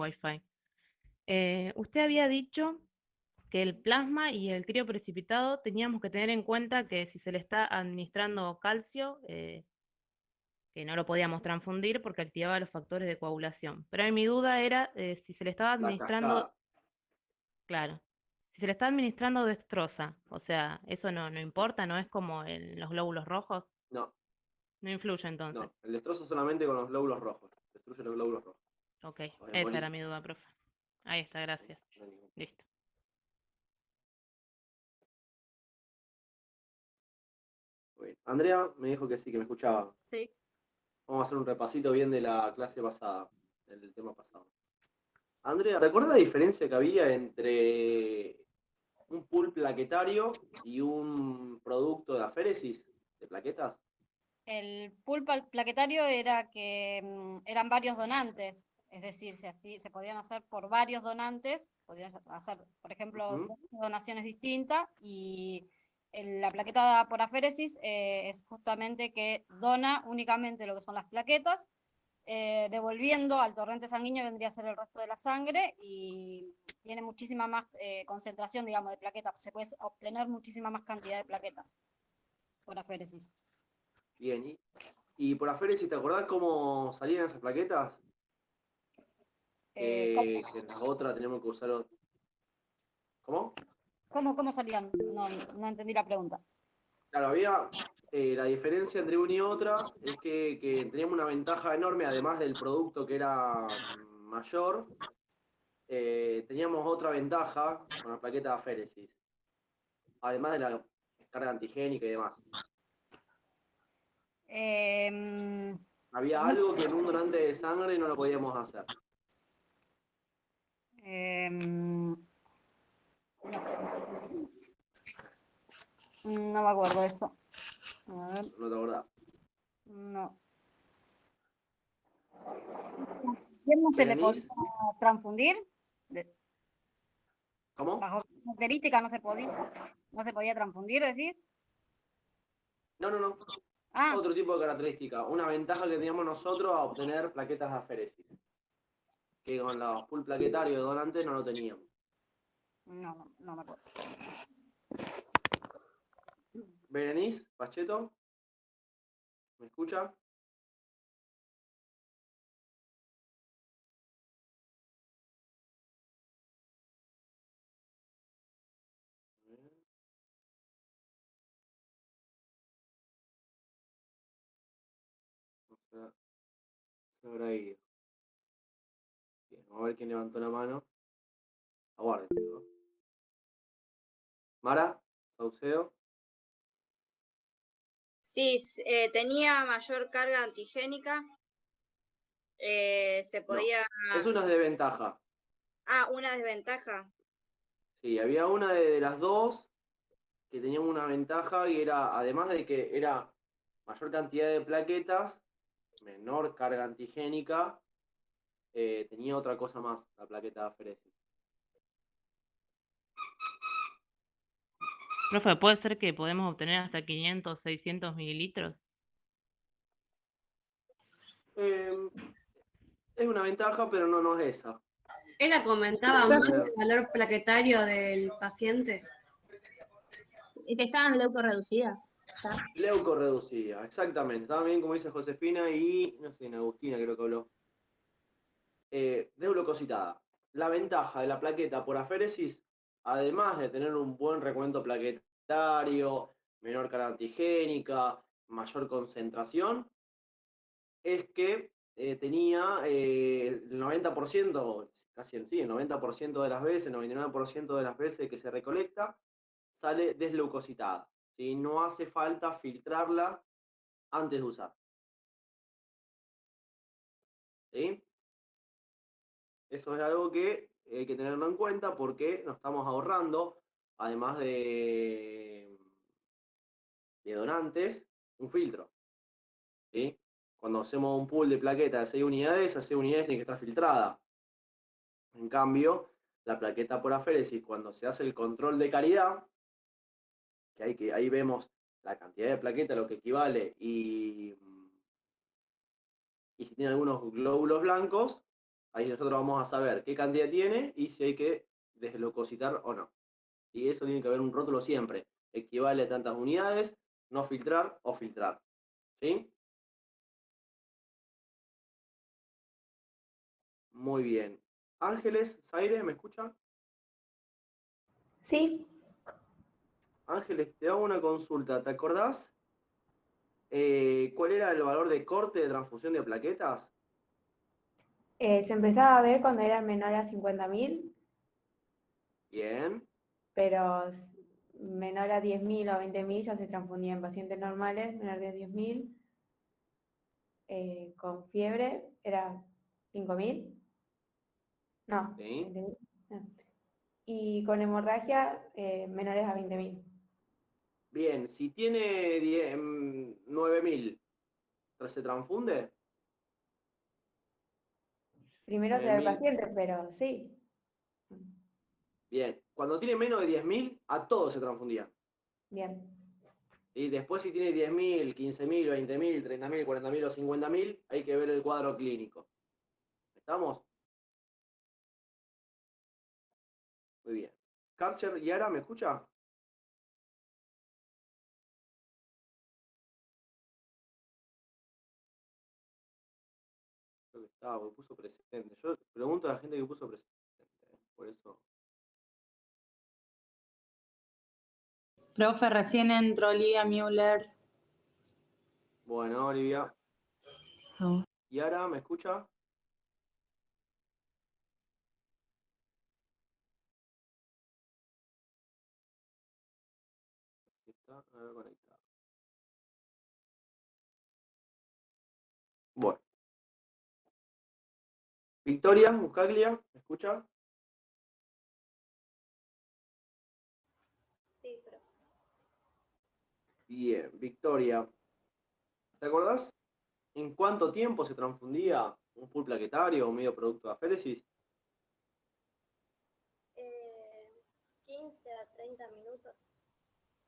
Wi-Fi. Usted había dicho que el plasma y el crioprecipitado teníamos que tener en cuenta que si se le está administrando calcio, que no lo podíamos transfundir porque activaba los factores de coagulación. Pero mi duda era si se le estaba La administrando, cascada. claro, si se le está administrando dextrosa, o sea, eso no importa, no es como en los glóbulos rojos, No, no influye entonces. no. El destrozo solamente con los glóbulos rojos. Destruye los glóbulos rojos. Ok, Los esa era emboliza. mi duda, profe. Ahí está, ¿Sí? gracias. No hay ningún- Listo. Muy bien. Andrea me dijo que sí, que me escuchaba. Sí. Vamos a hacer un repasito bien de la clase pasada, del tema pasado. Andrea, ¿te acuerdas la diferencia que había entre un pool plaquetario y un producto de aféresis de plaquetas? El pool plaquetario era que eran varios donantes, es decir, se podían hacer por varios donantes, podían hacer, por ejemplo, Ujú. dos donaciones distintas y la plaqueta por aféresis es justamente que dona únicamente lo que son las plaquetas, devolviendo al torrente sanguíneo vendría a ser el resto de la sangre y tiene muchísima más concentración, digamos, de plaquetas, se puede obtener muchísima más cantidad de plaquetas por aféresis. Bien, y por aféresis, ¿te acordás cómo salían esas plaquetas? ¿Cómo, Que en las otras tenemos que usar. ¿Cómo? cómo salían? No entendí la pregunta. Claro, había la diferencia entre una y otra es que teníamos una ventaja enorme, además del producto que era mayor, teníamos otra ventaja con la plaqueta de aféresis, además de la descarga antigénica y demás. Em, Había algo que en un donante de sangre no lo podíamos hacer. em, no me acuerdo de eso. A ver, ¿No te acordás? no. ¿Quién no se le podía ¿Berenice? transfundir? ¿Cómo? Bajo característica no se podía transfundir, decís. No, no, no. Ah, Otro tipo de característica. Una ventaja que teníamos nosotros a obtener plaquetas de aféresis, que con los pool plaquetarios de donantes no lo teníamos. no me acuerdo. Berenice, Pacheto, ¿me escucha? O sea, se habrá ido. Bien, vamos a ver quién levantó la mano. Aguarden, chicos. Mara, Saucedo. Sí, tenía mayor carga antigénica, se No. podía... Es una desventaja. Ah, una desventaja. Sí, había una de las dos que teníamos una ventaja y era, además de que era mayor cantidad de plaquetas, menor carga antigénica, tenía otra cosa más, la plaqueta de aféresis. Profe, ¿puede ser que podemos obtener hasta 500, 600 mililitros? Eh, es una ventaja, pero no es esa. Ella comentaba Vamos a más ver. el valor plaquetario del paciente. Y que estaban leucorreducidas. Ya. Leucorreducida, exactamente. También, como dice Josefina y, no sé, en Agustina creo que habló. Deulocositada. La ventaja de la plaqueta por aféresis, además de tener un buen recuento plaquetario, menor carga antigénica, mayor concentración, es que tenía el 90%, casi sí, el 90% de las veces, el 99% de las veces que se recolecta, sale desleucocitada. ¿Sí? No hace falta filtrarla antes de usar. ¿Sí? Eso es algo que hay que tenerlo en cuenta porque nos estamos ahorrando, además de donantes, un filtro. ¿Sí? Cuando hacemos un pool de plaquetas de 6 unidades, esas 6 unidades tienen que estar filtradas. En cambio, la plaqueta por aféresis, cuando se hace el control de calidad, ahí vemos la cantidad de plaqueta, lo que equivale, y si tiene algunos glóbulos blancos, Ahí nosotros vamos a saber qué cantidad tiene y si hay que desleucocitar o no. Y eso tiene que haber un rótulo siempre. Equivale a tantas unidades, no filtrar o filtrar. ¿Sí? Muy bien. Ángeles, Zaire, ¿me escucha? Sí, Ángeles, te hago una consulta. ¿Te acordás cuál era el valor de corte de transfusión de plaquetas? se empezaba a ver cuando eran menores a 50.000, Bien, pero menor a 10.000 o 20.000 ya se transfundía en pacientes normales, menor de 10.000, con fiebre era 5.000, no, sí. 20.000, no. Y con hemorragia menores a 20.000. Bien, si tiene 9.000, ¿se transfunde? Primero se ve el 9.000. paciente, pero sí. Bien, cuando tiene menos de 10.000, a todos se transfundían. Bien. Y después si tiene 10.000, 15.000, 20.000, 30.000, 40.000 o 50.000, hay que ver el cuadro clínico. ¿Estamos? Muy bien. Karcher, ¿Yara me escucha? Creo que estaba, porque puso presente. Yo pregunto a la gente que puso presente. Por eso. Profe, recién entró Olivia Müller. Bueno, Olivia. No. ¿Yara me escucha? Está, a ver, conectado. Bueno. Victoria, Buscaglia, ¿me escucha? Sí, pero Bien, Victoria. ¿Te acordás en cuánto tiempo se transfundía un pool plaquetario o medio producto de aféresis? 15 a 30 minutos.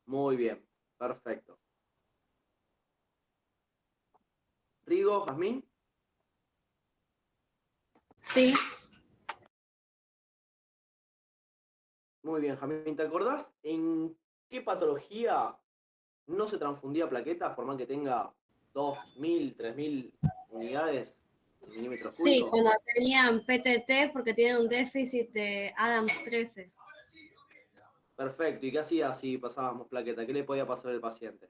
Muy bien, perfecto. Rigo, Jazmín. Sí, Muy bien, Jazmín. ¿Te acordás en qué patología no se transfundía plaquetas por más que tenga 2.000, 3.000 unidades en milímetros sí, cúbicos? cuando tenían PTT porque tienen un déficit de Adams 13. Perfecto. ¿Y qué hacía si pasábamos plaqueta? ¿Qué le podía pasar al paciente?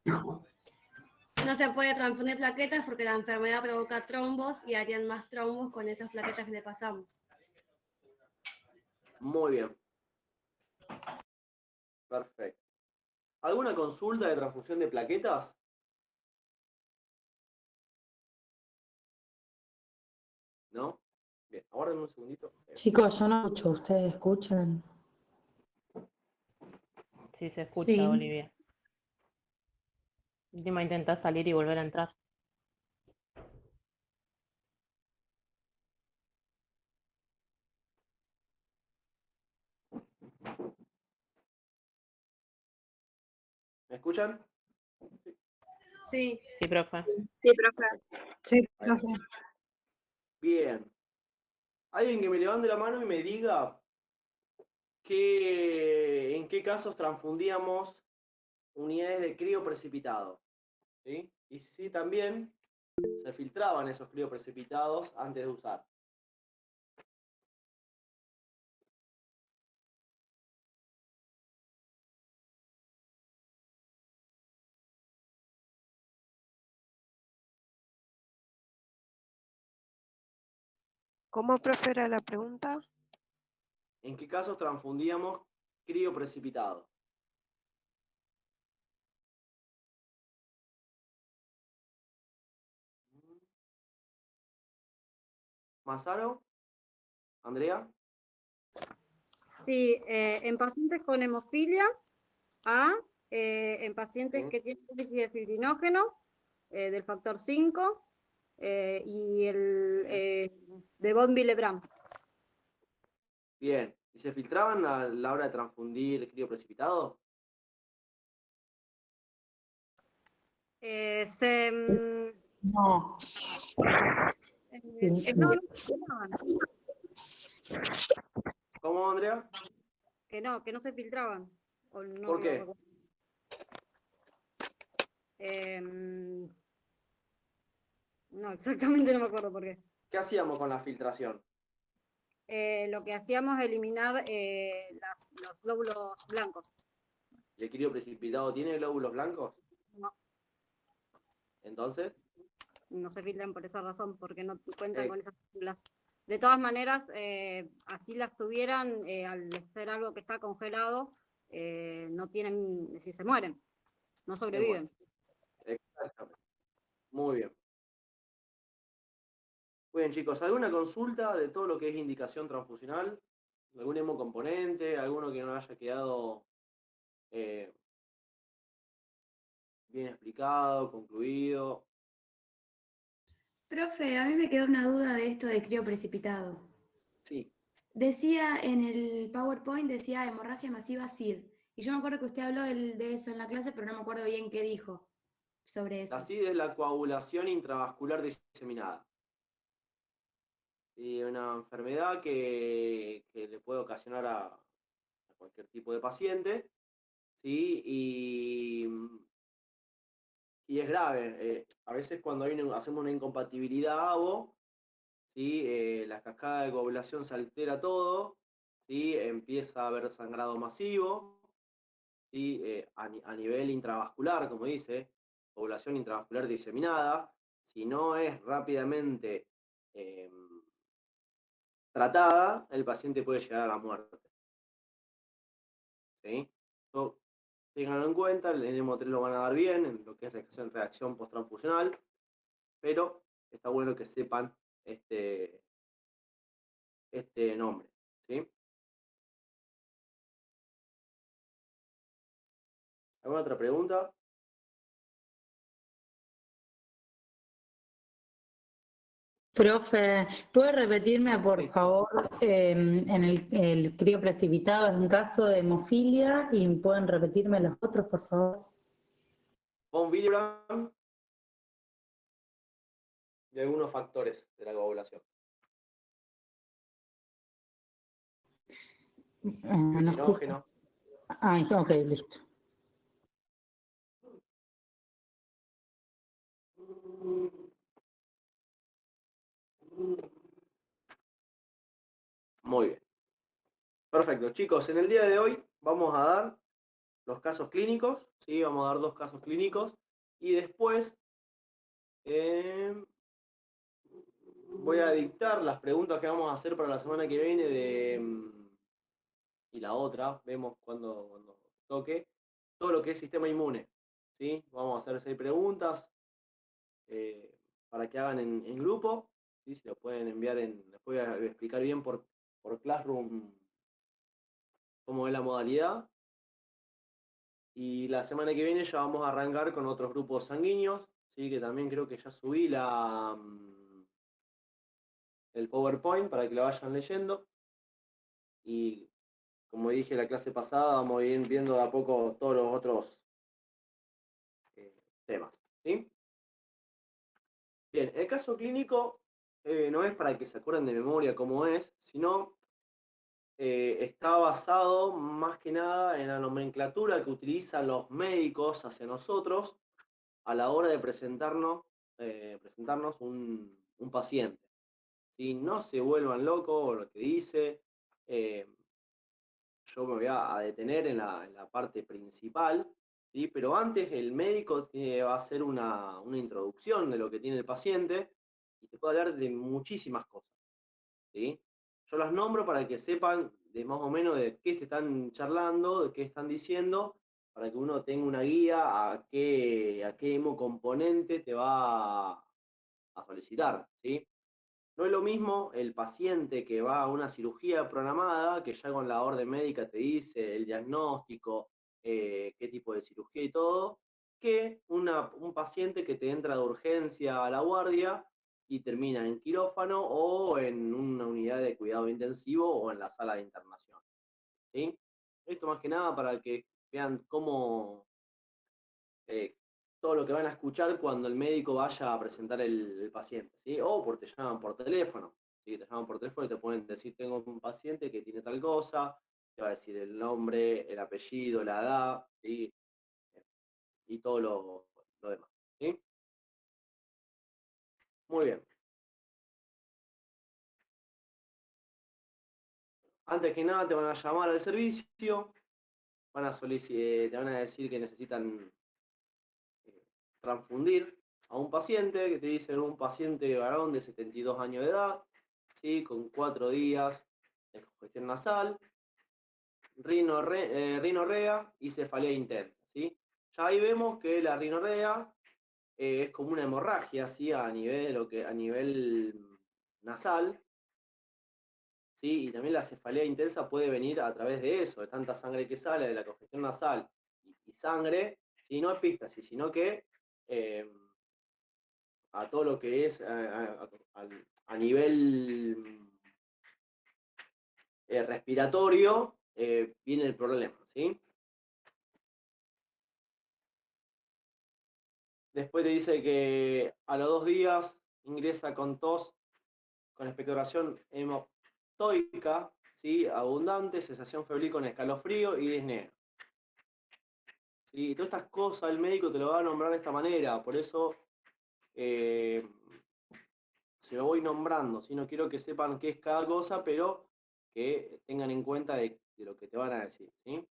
No se puede transfundir plaquetas porque la enfermedad provoca trombos y harían más trombos con esas plaquetas que le pasamos. Muy bien. Perfecto. ¿Alguna consulta de transfusión de plaquetas? ¿No? Bien, aguarden un segundito. Chicos, yo no escucho, ¿ustedes escuchan? Sí, se escucha, Sí. Olivia. Última intenta salir y volver a entrar. ¿Me escuchan? Sí, Sí, profe. Sí, profe. Sí, Ahí va. profe. Bien. Alguien que me levante la mano y me diga en qué casos transfundíamos unidades de crío precipitado. ¿Sí? Y si también se filtraban esos crío precipitados antes de usar. ¿Cómo, profe, era la pregunta? ¿En qué casos transfundíamos crío precipitado? ¿Mazaro? ¿Andrea? Sí, en pacientes con hemofilia A, en pacientes ¿Sí? que tienen déficit de fibrinógeno, del factor 5, y el de von Willebrand. Bien. ¿Y se filtraban a la hora de transfundir crío precipitado? Se, No. no, no, ¿Cómo, Andrea? Que no se filtraban. O no ¿Por lo qué? recuerdo. No, exactamente no me acuerdo por qué. ¿Qué hacíamos con la filtración? Lo que hacíamos es eliminar los glóbulos blancos. ¿El crío precipitado tiene glóbulos blancos? No, Entonces, no se filtran por esa razón, porque no cuentan eh, con esas células. De todas maneras, así las tuvieran, al ser algo que está congelado, no tienen, si se mueren, no se muere. sobreviven. Exactamente. Muy bien. Muy bien, chicos. ¿Alguna consulta de todo lo que es indicación transfusional? ¿Algún hemocomponente? ¿Alguno que no haya quedado eh, bien explicado, concluido? Profe, a mí me quedó una duda de esto de crío precipitado. Sí. Decía en el PowerPoint, decía hemorragia masiva SID. Y yo me acuerdo que usted habló de eso en la clase, pero no me acuerdo bien qué dijo sobre La eso. SID es la coagulación intravascular diseminada. Y una enfermedad que le puede ocasionar a cualquier tipo de paciente, ¿sí? Y es grave. A veces cuando hacemos una incompatibilidad ABO, ¿sí? La cascada de coagulación se altera todo, ¿sí? Empieza a haber sangrado masivo, ¿sí? A nivel intravascular, como dice, coagulación intravascular diseminada. Si no es rápidamente eh, tratada, el paciente puede llegar a la muerte. ¿Sí? Esto, ténganlo en cuenta, el hemo3 lo van a dar bien en lo que es reacción posttransfusional, pero está bueno que sepan este nombre. ¿Sí? ¿Alguna otra pregunta? Profe, ¿puede repetirme, por Sí. favor, en el crío precipitado es un caso de hemofilia y pueden repetirme los otros, por favor? Von Willebrand y algunos factores de la coagulación. No escucho. Fibrinógeno. Ok, listo. Muy bien. Perfecto, chicos, en el día de hoy vamos a dar los casos clínicos, ¿sí? Vamos a dar 2 casos clínicos y después voy a dictar las preguntas que vamos a hacer para la semana que viene y la otra, vemos cuando toque, todo lo que es sistema inmune, ¿sí? Vamos a hacer 6 preguntas para que hagan en grupo, ¿sí? Si lo pueden enviar les voy a explicar bien por Classroom cómo es la modalidad. Y la semana que viene ya vamos a arrancar con otros grupos sanguíneos, ¿sí? Que también creo que ya subí el PowerPoint para que lo vayan leyendo. Y como dije la clase pasada, vamos a ir viendo de a poco todos los otros temas. ¿Sí? Bien, el caso clínico no es para que se acuerden de memoria cómo es, sino está basado más que nada en la nomenclatura que utilizan los médicos hacia nosotros a la hora de presentarnos un paciente. ¿Sí? No se vuelvan locos con lo que dice. Yo me voy a detener en la parte principal, ¿sí? Pero antes el médico va a hacer una introducción de lo que tiene el paciente y te puede hablar de muchísimas cosas. ¿Sí? Yo las nombro para que sepan de más o menos de qué te están charlando, de qué están diciendo, para que uno tenga una guía a qué hemocomponente te va a solicitar. ¿Sí? No es lo mismo el paciente que va a una cirugía programada, que ya con la orden médica te dice el diagnóstico, qué tipo de cirugía y todo, que un paciente que te entra de urgencia a la guardia y termina en quirófano o en una unidad de cuidado intensivo o en la sala de internación. ¿Sí? Esto más que nada para que vean cómo todo lo que van a escuchar cuando el médico vaya a presentar el paciente, ¿sí? O porque te llaman por teléfono. ¿sí? Te llaman por teléfono y te pueden decir, tengo un paciente que tiene tal cosa, te va a decir el nombre, el apellido, la edad, ¿sí? Y todo lo demás, ¿sí? Muy bien. Antes que nada te van a llamar al servicio, te van a decir que necesitan transfundir a un paciente, que te dicen un paciente varón de 72 años de edad, ¿sí? Con 4 días de congestión nasal, rinorrea y cefalea intensa, ¿sí? Ya ahí vemos que la rinorrea es como una hemorragia, ¿sí? A nivel nasal, ¿sí? Y también la cefalea intensa puede venir a través de eso, de tanta sangre que sale, de la congestión nasal y sangre, ¿sí? No epístasis, sino que a todo lo que es a nivel respiratorio, viene el problema, ¿sí? Después te dice que a los 2 días ingresa con tos, con expectoración hemoptoica, ¿sí? Abundante, sensación febril con escalofrío y disnea. ¿Sí? Todas estas cosas el médico te lo va a nombrar de esta manera, por eso se lo voy nombrando, ¿sí? No quiero que sepan qué es cada cosa, pero que tengan en cuenta de lo que te van a decir, ¿sí?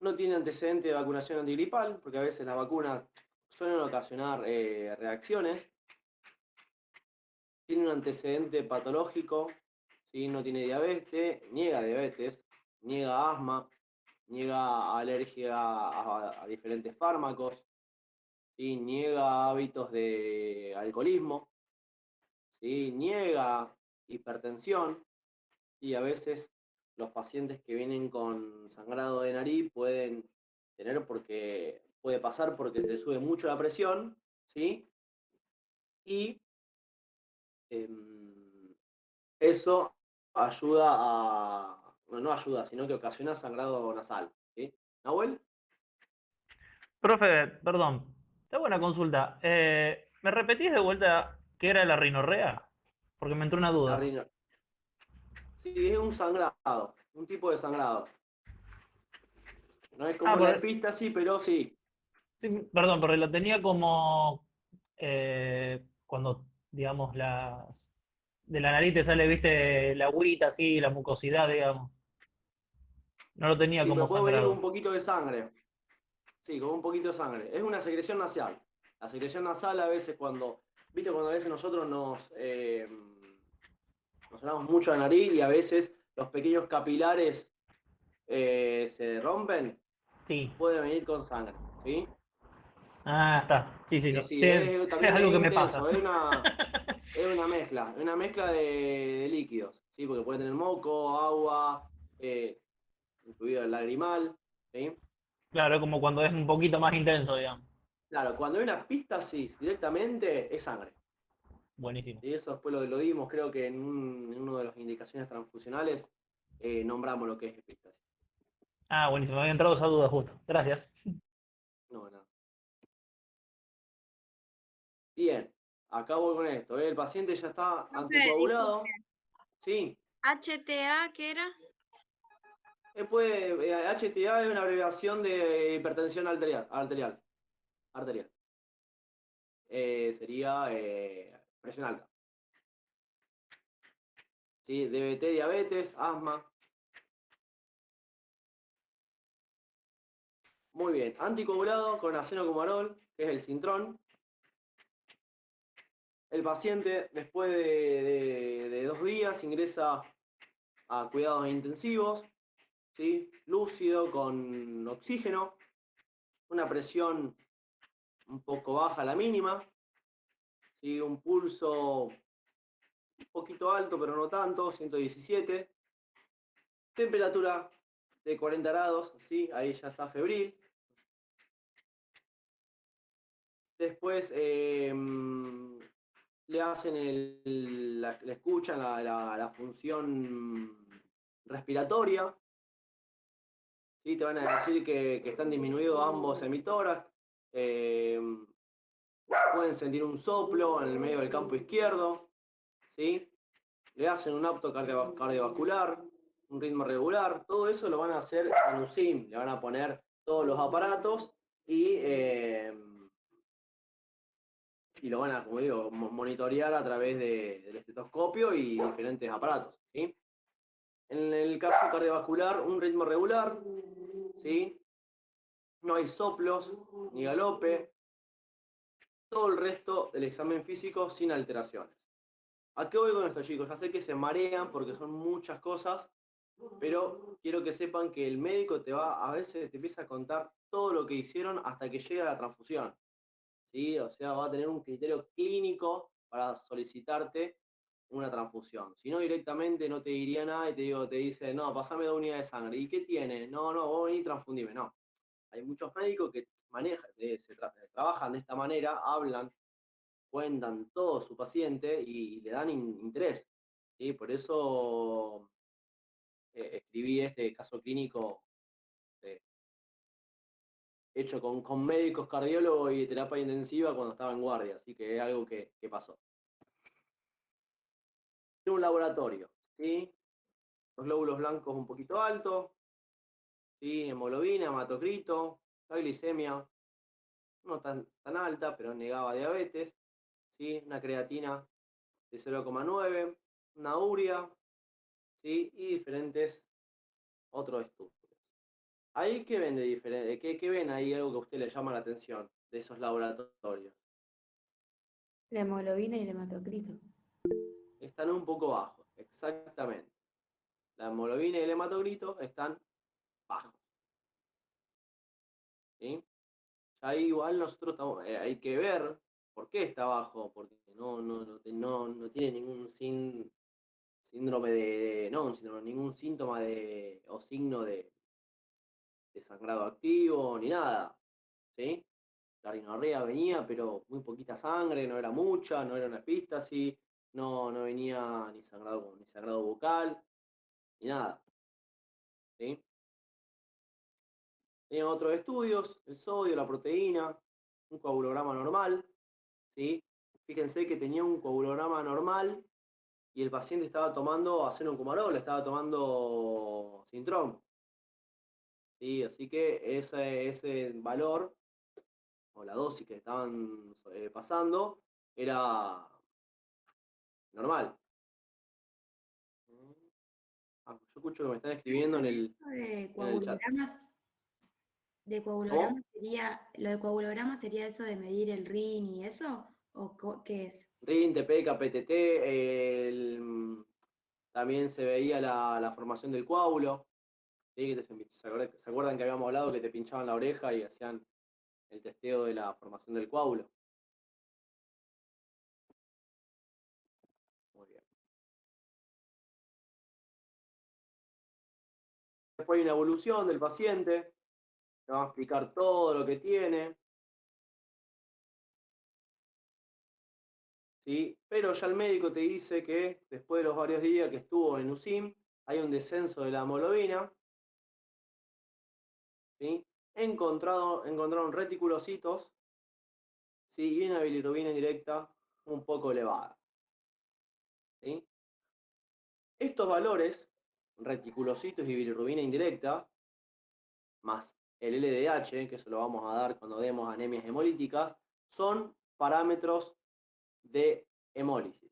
No tiene antecedente de vacunación antigripal, porque a veces las vacunas suelen ocasionar reacciones. Tiene un antecedente patológico, ¿sí? No tiene diabetes, niega asma, niega alergia a diferentes fármacos, ¿sí? Niega hábitos de alcoholismo, ¿sí? Niega hipertensión, y a veces los pacientes que vienen con sangrado de nariz pueden puede pasar porque se sube mucho la presión, ¿sí? Y eso ayuda no ayuda, sino que ocasiona sangrado nasal, ¿sí? ¿Nahuel? Profe, perdón, te hago una consulta. ¿Me repetís de vuelta qué era la rinorrea? Porque me entró una La duda. rino- Sí, es un sangrado, un tipo de sangrado. No es Ah, como la epístasis, pero sí. sí, perdón, porque lo tenía como cuando, digamos, de la nariz te sale, viste, la agüita, así, la mucosidad, digamos. No lo tenía Sí, como pero puede venir un sangrado. poquito de sangre. Sí, con un poquito de sangre. Es una secreción nasal. La secreción nasal a veces viste, cuando a veces nosotros nos sonamos mucho la nariz y a veces los pequeños capilares se rompen, Sí. puede venir con sangre, ¿sí? Ah, está. Sí, sí, Pero sí. sí, Sí, es también algo es que me pasa. intenso, es una mezcla de líquidos, ¿sí? Porque puede tener moco, agua, incluido el lagrimal, ¿sí? Claro, es como cuando es un poquito más intenso, digamos. Claro, cuando hay una epístasis directamente es sangre. Buenísimo. Y eso después lo dimos, creo que en una de las indicaciones transfusionales nombramos lo que es epístasis. Ah, buenísimo. Me había entrado esa duda justo. Gracias. No, nada. Bien, acá voy con esto. El paciente ya está Profe, anticoagulado. disculpe. Sí. HTA, ¿qué era? HTA es una abreviación de hipertensión arterial. Sería presión alta. ¿Sí? DBT, diabetes, asma. Muy bien. Anticoagulado con acenocumarol, que es el Sintrón. El paciente, después de 2 días, ingresa a cuidados intensivos, ¿sí? Lúcido, con oxígeno, una presión un poco baja, la mínima, ¿sí? Un pulso un poquito alto, pero no tanto, 117. Temperatura de 40 grados, ¿sí? Ahí ya está febril. Después le hacen le escuchan la función respiratoria, ¿sí? Te van a decir que están disminuidos ambos emitórax, pueden sentir un soplo en el medio del campo izquierdo, ¿sí? Le hacen un apto cardiovascular, un ritmo regular, todo eso lo van a hacer en USIM, le van a poner todos los aparatos y lo van a, como digo, monitorear a través del estetoscopio y diferentes aparatos, ¿sí? En el caso cardiovascular, un ritmo regular, ¿sí? No hay soplos ni galope, todo el resto del examen físico sin alteraciones. ¿A qué voy con esto, chicos? Ya sé que se marean porque son muchas cosas, pero quiero que sepan que el médico a veces te empieza a contar todo lo que hicieron hasta que llega la transfusión, ¿sí? O sea, va a tener un criterio clínico para solicitarte una transfusión. Si no, directamente no te diría nada y te dice, no, pasame 2 unidades de sangre. ¿Y qué tiene? No, vos vení y transfundime. No. Hay muchos médicos que trabajan de esta manera, hablan, cuentan todo su paciente y le dan interés, ¿sí? Por eso escribí este caso clínico eh, hecho con médicos, cardiólogos y terapia intensiva cuando estaba en guardia, así que es algo que pasó. Tiene un laboratorio, ¿sí? Los glóbulos blancos un poquito altos, ¿sí? Hemoglobina, hematocrito, la glicemia no tan alta, pero negaba diabetes, ¿sí? Una creatina de 0,9, una urea, ¿sí? Y diferentes otros estudios. ¿Ahí qué ven de diferente? ¿Qué ven ahí algo que a usted le llama la atención de esos laboratorios? La hemoglobina y el hematocrito. Están un poco bajos, exactamente. La hemoglobina y el hematocrito están bajos, ¿sí? Ahí igual nosotros hay que ver por qué está bajo, porque no tiene ningún síndrome ningún síntoma o signo de sangrado activo, ni nada, ¿sí? La rinorrea venía, pero muy poquita sangre, no era mucha, no era una epístasis, no venía ni sangrado bucal, ni nada, ¿sí? Tenía otros estudios, el sodio, la proteína, un coagulograma normal, ¿sí? Fíjense que tenía un coagulograma normal y el paciente estaba tomando acenocumarol, estaba tomando Sintrom, ¿sí? Así que ese valor o la dosis que estaban pasando era normal. Yo escucho que me están escribiendo en el chat. ¿Cómo? ¿Lo de coagulograma sería eso de medir el RIN y eso? ¿Qué es? RIN, TPK, PTT, también se veía la formación del coágulo. ¿Sí? ¿Se acuerdan que habíamos hablado que te pinchaban la oreja y hacían el testeo de la formación del coágulo? Muy bien. Después hay una evolución del paciente, te va a explicar todo lo que tiene, ¿sí? Pero ya el médico te dice que después de los varios días que estuvo en USIM, hay un descenso de la hemoglobina, ¿sí? Encontraron reticulocitos, ¿sí? Y una bilirrubina indirecta un poco elevada, ¿sí? Estos valores, reticulocitos y bilirrubina indirecta, más el LDH, que eso lo vamos a dar cuando demos anemias hemolíticas, son parámetros de hemólisis,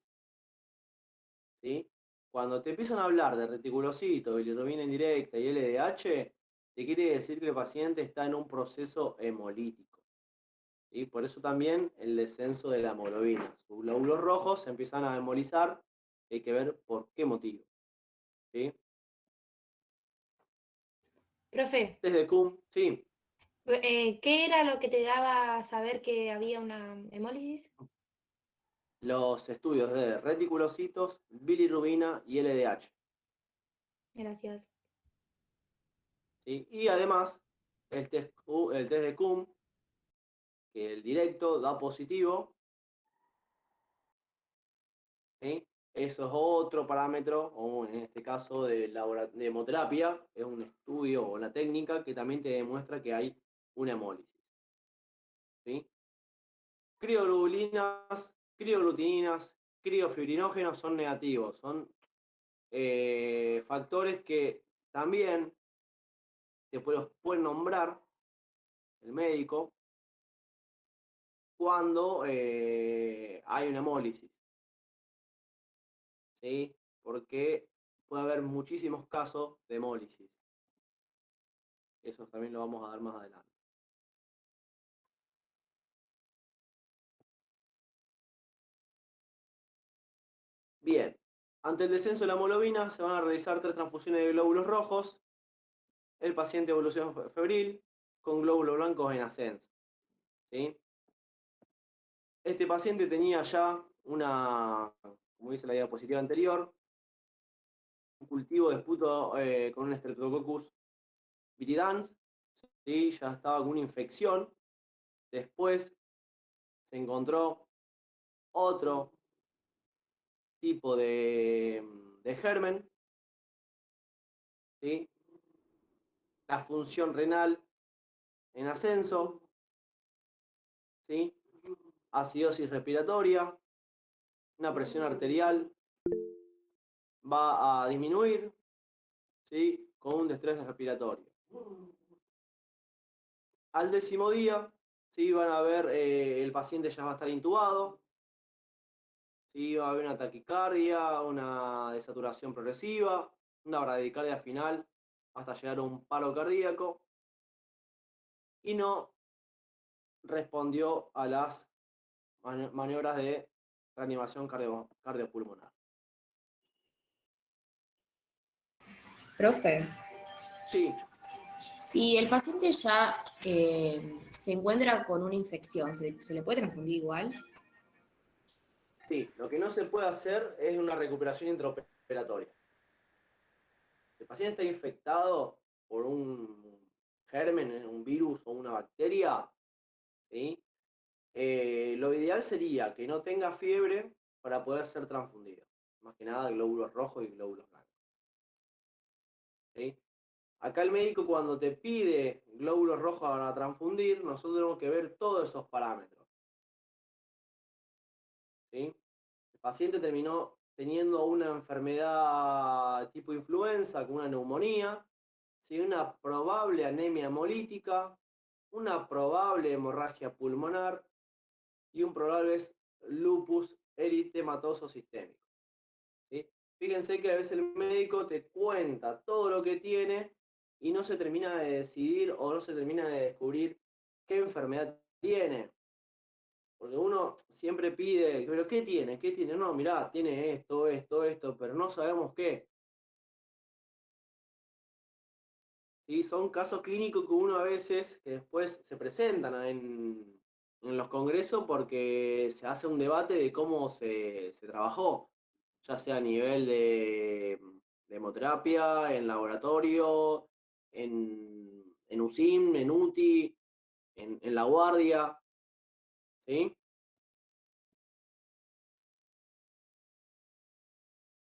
¿sí? Cuando te empiezan a hablar de reticulocitos, bilirrubina indirecta y LDH, te quiere decir que el paciente está en un proceso hemolítico, ¿sí? Por eso también el descenso de la hemoglobina. Sus glóbulos rojos se empiezan a hemolizar, hay que ver por qué motivo, ¿sí? Profe, Desde CUM, sí, ¿qué era lo que te daba a saber que había una hemólisis? los estudios de reticulocitos, bilirrubina y LDH, Gracias. ¿sí? Y además, el test de CUM, que el directo da positivo, ¿sí? Eso es otro parámetro, o en este caso de hemoterapia, es un estudio o una técnica que también te demuestra que hay una hemólisis, ¿sí? crioglobulinas, crioglutininas, criofibrinógenos son negativos, son factores que también los puede nombrar el médico cuando hay una hemólisis, ¿sí? Porque puede haber muchísimos casos de hemólisis. Eso también lo vamos a dar más adelante. Bien, ante el descenso de la hemoglobina se van a realizar 3 transfusiones de glóbulos rojos. El paciente evoluciona febril con glóbulos blancos en ascenso, ¿sí? Este paciente tenía ya una, como dice la diapositiva anterior, un cultivo de esputo con un Streptococcus viridans, ¿sí? Ya estaba con una infección. Después se encontró otro tipo de germen, ¿sí? La función renal en ascenso, ¿sí? Acidosis respiratoria, una presión arterial va a disminuir, ¿sí? Con un destrés respiratorio. Al 10.º día, ¿sí? Van a ver, el paciente ya va a estar intubado, ¿sí? Va a haber una taquicardia, una desaturación progresiva, una bradicardia final hasta llegar a un paro cardíaco, y no respondió a las maniobras de reanimación cardiopulmonar. Profe, Sí, si el paciente ya se encuentra con una infección, ¿se le puede transfundir igual? sí, lo que no se puede hacer es una recuperación intraoperatoria. El paciente está infectado por un germen, un virus o una bacteria, ¿sí? Lo ideal sería que no tenga fiebre para poder ser transfundido. Más que nada glóbulos rojos y glóbulos blancos, ¿sí? Acá el médico, cuando te pide glóbulos rojos para transfundir, nosotros tenemos que ver todos esos parámetros, ¿sí? El paciente terminó teniendo una enfermedad tipo influenza, con una neumonía, ¿sí? Una probable anemia hemolítica, una probable hemorragia pulmonar y un probable lupus eritematoso sistémico, ¿sí? Fíjense que a veces el médico te cuenta todo lo que tiene y no se termina de decidir o no se termina de descubrir qué enfermedad tiene. Porque uno siempre pide, ¿pero qué tiene? ¿Qué tiene? No, mirá, tiene esto, esto, esto, pero no sabemos qué. ¿Sí? Son casos clínicos que uno a veces, que después se presentan en los congresos porque se hace un debate de cómo se trabajó, ya sea a nivel de hemoterapia, en laboratorio, en USIM, en UTI, en la guardia, ¿sí?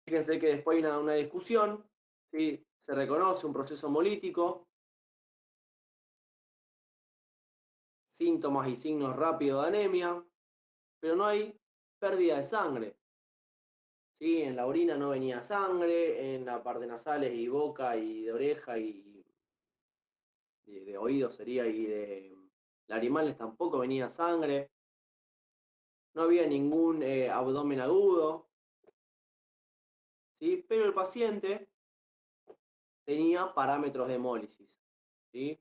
Fíjense que después hay una discusión, ¿sí? Se reconoce un proceso hemolítico, síntomas y signos rápidos de anemia, pero no hay pérdida de sangre, ¿sí? En la orina no venía sangre, en la parte nasales y boca y de oreja y de oído sería, y de larimales tampoco venía sangre, no había ningún abdomen agudo, ¿sí? Pero el paciente tenía parámetros de hemólisis, ¿sí?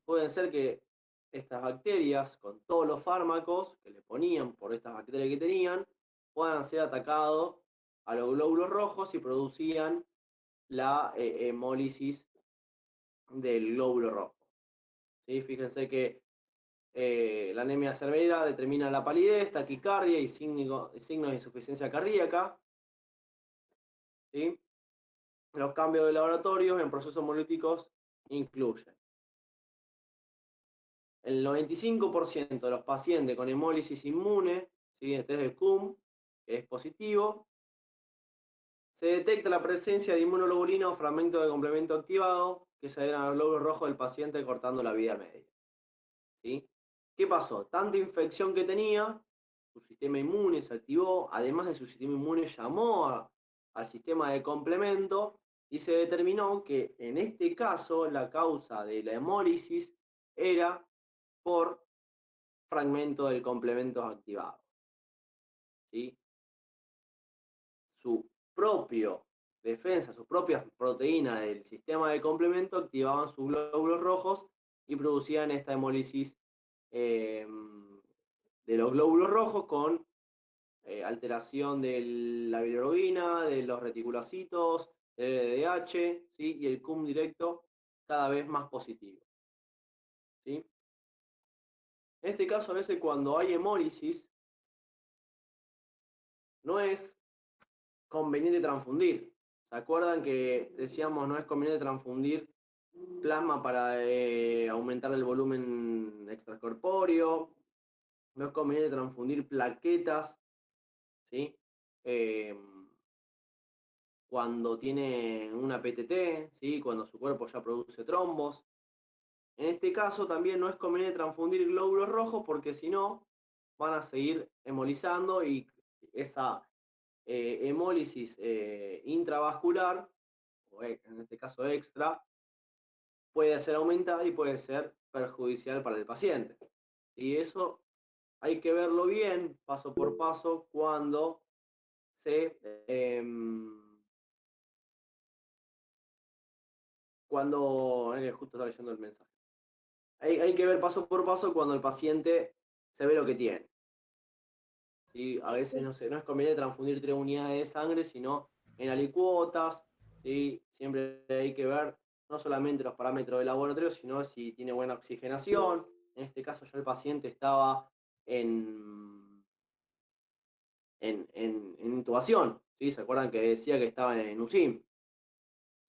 Pueden ser que estas bacterias, con todos los fármacos que le ponían por estas bacterias que tenían, puedan ser atacados a los glóbulos rojos y producían la hemólisis del glóbulo rojo, ¿sí? Fíjense que la anemia severa determina la palidez, taquicardia y signos de insuficiencia cardíaca, ¿sí? Los cambios de laboratorios en procesos hemolíticos incluyen el 95% de los pacientes con hemólisis inmune, ¿sí? Este es el CUM, que es positivo. Se detecta la presencia de inmunoglobulina o fragmento de complemento activado que se adhieren al glóbulo rojo del paciente, cortando la vía media, ¿sí? ¿Qué pasó? Tanta infección que tenía su sistema inmune se activó, además de su sistema inmune llamó al sistema de complemento y se determinó que en este caso la causa de la hemólisis era por fragmento del complemento activado. ¿Sí? Su propio defensa, sus propias proteínas del sistema de complemento activaban sus glóbulos rojos y producían esta hemólisis de los glóbulos rojos con alteración de la bilirrubina, de los reticulocitos, del LDH, ¿sí? Y el cum directo cada vez más positivo. ¿Sí? En este caso, a veces cuando hay hemólisis, no es conveniente transfundir. ¿Se acuerdan que decíamos no es conveniente transfundir plasma para aumentar el volumen extracorpóreo? No es conveniente transfundir plaquetas, ¿sí? Cuando tiene una PTT, ¿sí? Cuando su cuerpo ya produce trombos. En este caso también no es conveniente transfundir glóbulos rojos porque si no van a seguir hemolizando y esa hemólisis intravascular, o en este caso extra, puede ser aumentada y puede ser perjudicial para el paciente. Y eso hay que verlo bien, paso por paso, cuando se... justo estaba leyendo el mensaje. Hay que ver paso por paso cuando el paciente se ve lo que tiene. ¿Sí? A veces no es conveniente transfundir 3 unidades de sangre, sino en alicuotas. ¿Sí? Siempre hay que ver no solamente los parámetros del laboratorio, sino si tiene buena oxigenación. En este caso ya el paciente estaba en intubación. ¿Sí? ¿Se acuerdan que decía que estaba en USIM?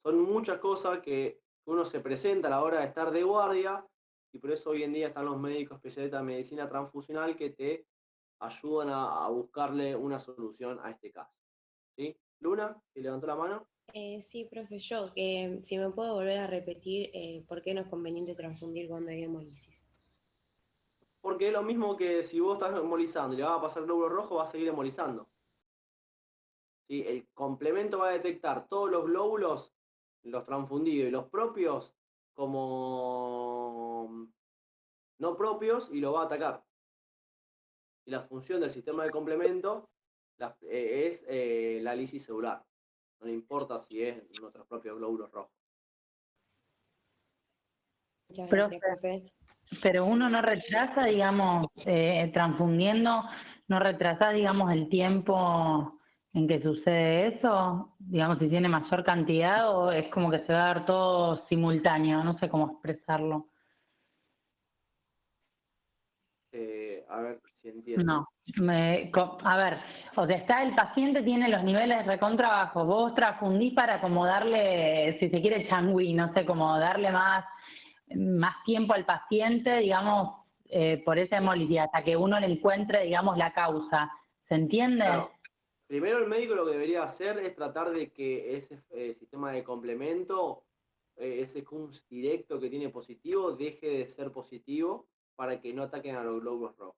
Son muchas cosas que uno se presenta a la hora de estar de guardia y por eso hoy en día están los médicos especialistas de medicina transfusional que te ayudan a buscarle una solución a este caso. ¿Sí? Luna, que levantó la mano. Sí, profe, yo, si me puedo volver a repetir, ¿por qué no es conveniente transfundir cuando hay hemólisis? Porque es lo mismo que si vos estás hemolizando y le vas a pasar glóbulo rojo, va a seguir hemolizando. ¿Sí? El complemento va a detectar todos los glóbulos, los transfundidos y los propios, como no propios y lo va a atacar. Y la función del sistema de complemento es la lisis celular. No le importa si es nuestros propios glóbulos rojos. Muchas Profe, gracias, profe. pero uno no retrasa, digamos, transfundiendo, no retrasa, digamos, el tiempo en que sucede eso, digamos, si tiene mayor cantidad o es como que se va a dar todo simultáneo, no sé cómo expresarlo. A ver si entiendo. No, a ver, o sea, está el paciente tiene los niveles de recontra bajo, vos transfundís para como darle, si se quiere, changüí, no sé, como darle más tiempo al paciente, digamos, por esa hemolisis, hasta que uno le encuentre, digamos, la causa. ¿Se entiende? Claro. Primero el médico lo que debería hacer es tratar de que ese sistema de complemento, ese CUMS directo que tiene positivo, deje de ser positivo para que no ataquen a los glóbulos rojos.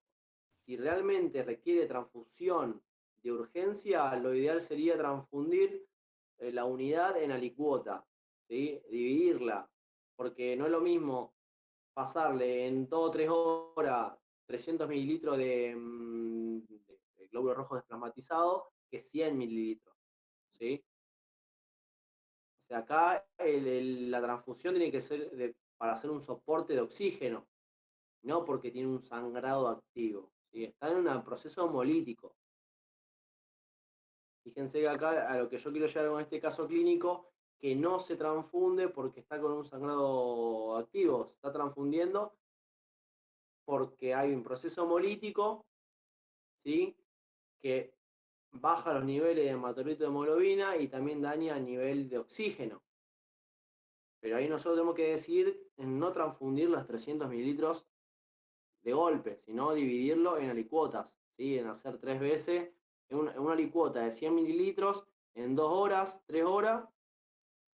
Si realmente requiere transfusión de urgencia, lo ideal sería transfundir la unidad en alicuota, ¿sí? Dividirla, porque no es lo mismo pasarle en 2 o 3 horas 300 mililitros de glóbulo rojo desplasmatizado que 100 mililitros, ¿sí? O sea, acá la transfusión tiene que ser para hacer un soporte de oxígeno, no porque tiene un sangrado activo, ¿sí? Está en un proceso hemolítico. Fíjense que acá a lo que yo quiero llegar con este caso clínico, que no se transfunde porque está con un sangrado activo, se está transfundiendo porque hay un proceso hemolítico, ¿sí? Que baja los niveles de hematocrito de hemoglobina y también daña el nivel de oxígeno. Pero ahí nosotros tenemos que decidir en no transfundir los 300 mililitros de golpe, sino dividirlo en alicuotas, ¿sí? En hacer 3 veces, en una alicuota de 100 mililitros en 2 horas, 3 horas,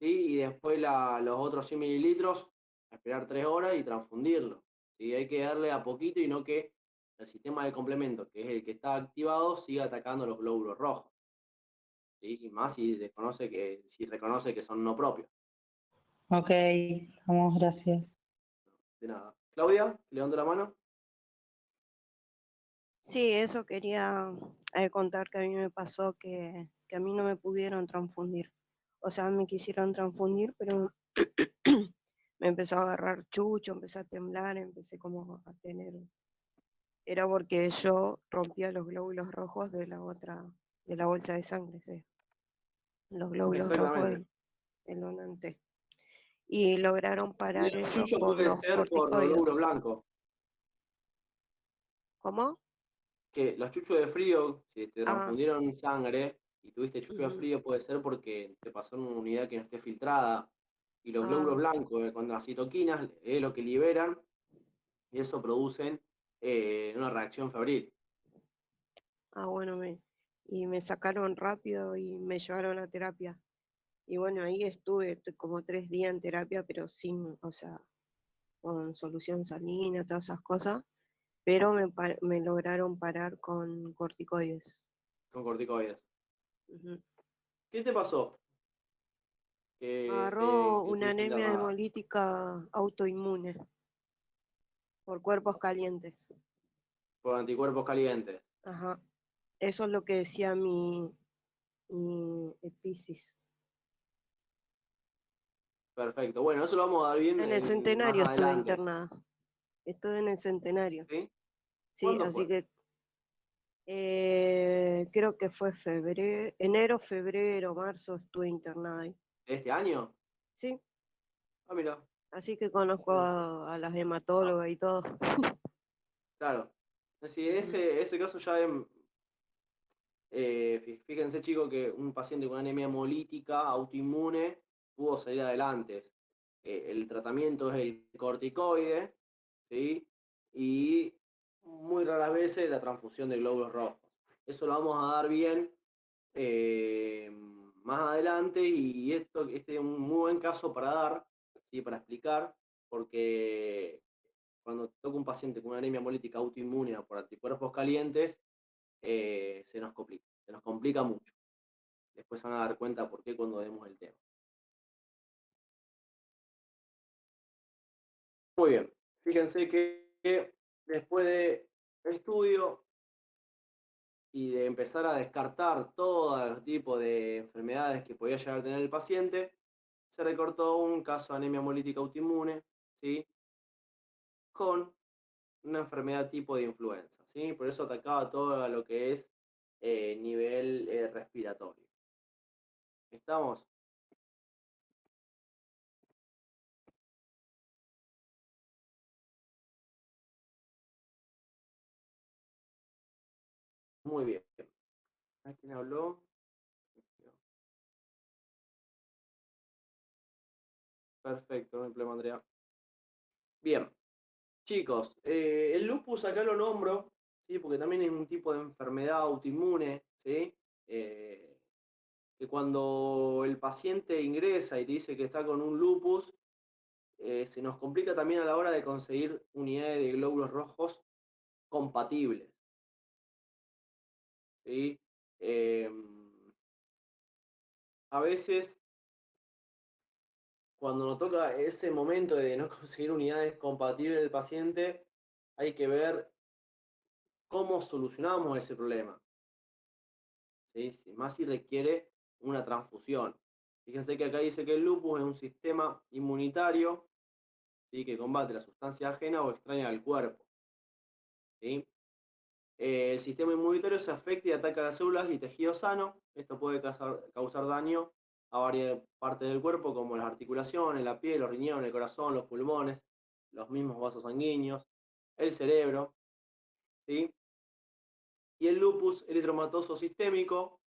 ¿sí? Y después los otros 100 mililitros, esperar 3 horas y transfundirlo. ¿Sí? Hay que darle a poquito y no que el sistema de complemento, que es el que está activado, sigue atacando los glóbulos rojos. ¿Sí? Y más si reconoce que son no propios. Ok, vamos, gracias. De nada. Claudia, levanta la mano. Sí, eso quería contar que a mí me pasó que a mí no me pudieron transfundir. O sea, me quisieron transfundir, pero me empezó a agarrar chucho, empecé a temblar, empecé como a tener... Era porque yo rompía los glóbulos rojos de la bolsa de sangre, sí. Los glóbulos rojos Exactamente. del donante. Y lograron Y parar el eso chucho por puede los ser por los corticoides. glóbulos blancos. ¿Cómo? Que los chuchos de frío, si te Ah, transfundieron sangre y tuviste chucho de ujú. frío, puede ser porque te pasó en una unidad que no esté filtrada. Y los glóbulos Ah, blancos, cuando las citoquinas es lo que liberan, y eso producen una reacción febril. bueno, y me sacaron rápido y me llevaron a terapia. Y bueno, ahí estuve como 3 días en terapia, pero sin, o sea, con solución salina, todas esas cosas, pero me lograron parar con corticoides. Con corticoides. Ujú. ¿Qué te pasó? Que, Agarró que una estuviste anemia internada. hemolítica autoinmune por cuerpos calientes. Por anticuerpos calientes. Ajá. Eso es lo que decía mi episis. Perfecto. Bueno, eso lo vamos a dar bien En el más Centenario estuve adelante. internada. Estuve en el Centenario. ¿Sí? Sí, ¿Cuándo así fue? que creo que fue enero, febrero, marzo estuve internada ahí. ¿Este año? Sí, Ah, mira. así que conozco Bueno. a las Ah, hematólogas y todo. claro. Sí, Ujú. ese caso ya fíjense, chicos, que un paciente con anemia hemolítica autoinmune pudo salir adelante. El tratamiento es el corticoide, ¿sí? Y muy raras veces la transfusión de glóbulos rojos. Eso lo vamos a dar bien más adelante, y este es un muy buen caso para dar, ¿sí? Para explicar, porque cuando toca un paciente con una anemia hemolítica autoinmune por anticuerpos calientes, se nos complica mucho. Después se van a dar cuenta por qué cuando demos el tema. Muy bien, fíjense que después de estudio y de empezar a descartar todo los tipos de enfermedades que podía llegar a tener el paciente, se recortó un caso de anemia hemolítica autoinmune, ¿sí? Con una enfermedad tipo de influenza, ¿sí? Por eso atacaba todo lo que es nivel respiratorio. ¿Estamos? Muy bien. ¿A quién habló? Perfecto, no hay problema, Andrea. Bien, chicos, el lupus acá lo nombro, ¿sí? Porque también es un tipo de enfermedad autoinmune, ¿sí? Que cuando el paciente ingresa y te dice que está con un lupus, se nos complica también a la hora de conseguir unidades de glóbulos rojos compatibles, ¿sí? A veces, cuando nos toca ese momento de no conseguir unidades compatibles del paciente, hay que ver cómo solucionamos ese problema, ¿sí? Más si requiere una transfusión. Fíjense que acá dice que el lupus es un sistema inmunitario, ¿sí? Que combate la sustancia ajena o extraña al cuerpo, ¿sí? El sistema inmunitario se afecta y ataca las células y tejidos sanos. Esto puede causar daño a varias partes del cuerpo, como las articulaciones, la piel, los riñones, el corazón, los pulmones, los mismos vasos sanguíneos, el cerebro, ¿sí? Y el lupus eritematoso sistémico,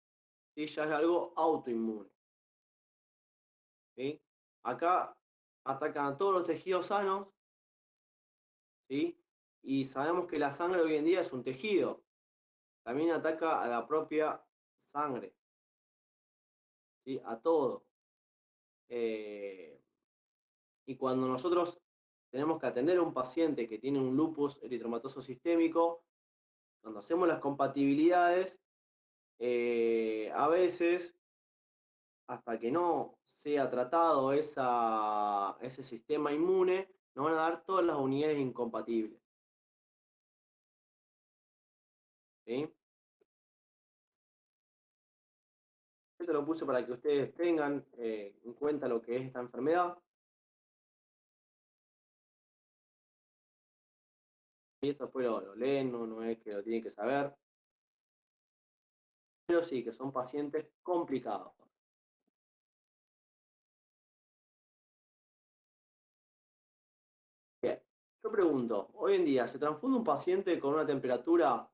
¿sí? Ya es algo autoinmune, ¿sí? Acá atacan a todos los tejidos sanos, ¿sí? Y sabemos que la sangre hoy en día es un tejido. También ataca a la propia sangre, ¿sí? A todo. Y cuando nosotros tenemos que atender a un paciente que tiene un lupus eritematoso sistémico, Cuando hacemos las compatibilidades, a veces, hasta que no sea tratado ese sistema inmune, nos van a dar todas las unidades incompatibles. ¿Sí? Esto lo puse para que ustedes tengan en cuenta lo que es esta enfermedad. Y eso después lo leen, no es que lo tienen que saber. Pero sí, que son pacientes complicados. Bien, yo pregunto, hoy en día, ¿se transfunde un paciente con una temperatura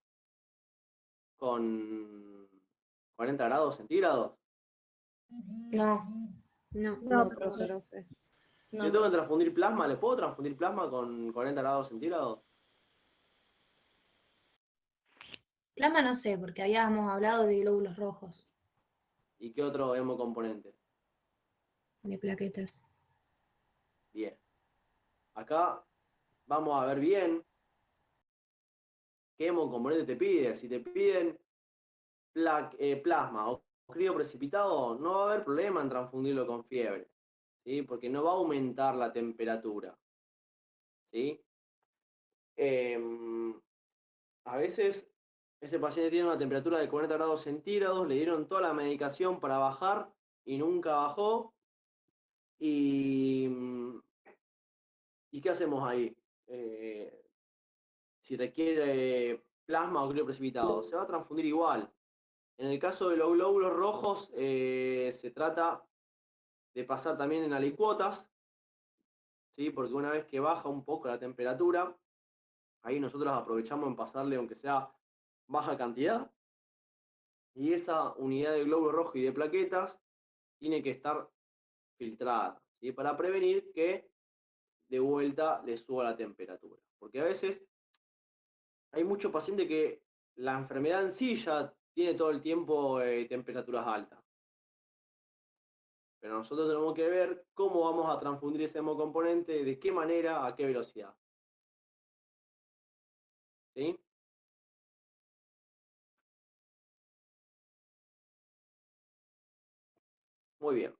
con 40 grados centígrados? No, no. No, profe, no sé. Si yo tengo que transfundir plasma, ¿le puedo transfundir plasma con 40 grados centígrados? Plasma no sé, porque habíamos hablado de glóbulos rojos, ¿Y qué otro hemocomponente? de plaquetas. Bien. Acá vamos a ver bien qué hemocomponente te pide. Si te piden plasma o crío precipitado, no va a haber problema en transfundirlo con fiebre, ¿sí? Porque no va a aumentar la temperatura, ¿sí? A veces ese paciente tiene una temperatura de 40 grados centígrados, le dieron toda la medicación para bajar y nunca bajó. ¿Y qué hacemos ahí? Si requiere plasma o crío precipitado, se va a transfundir igual. En el caso de los glóbulos rojos, se trata de pasar también en alicuotas, ¿sí? Porque una vez que baja un poco la temperatura, ahí nosotros aprovechamos en pasarle, aunque sea baja cantidad, y esa unidad de glóbulo rojo y de plaquetas tiene que estar filtrada, ¿sí? Para prevenir que de vuelta le suba la temperatura. Porque a veces hay muchos pacientes que la enfermedad en sí ya tiene todo el tiempo temperaturas altas. Pero nosotros tenemos que ver cómo vamos a transfundir ese hemocomponente, de qué manera, a qué velocidad. ¿Sí? Muy bien.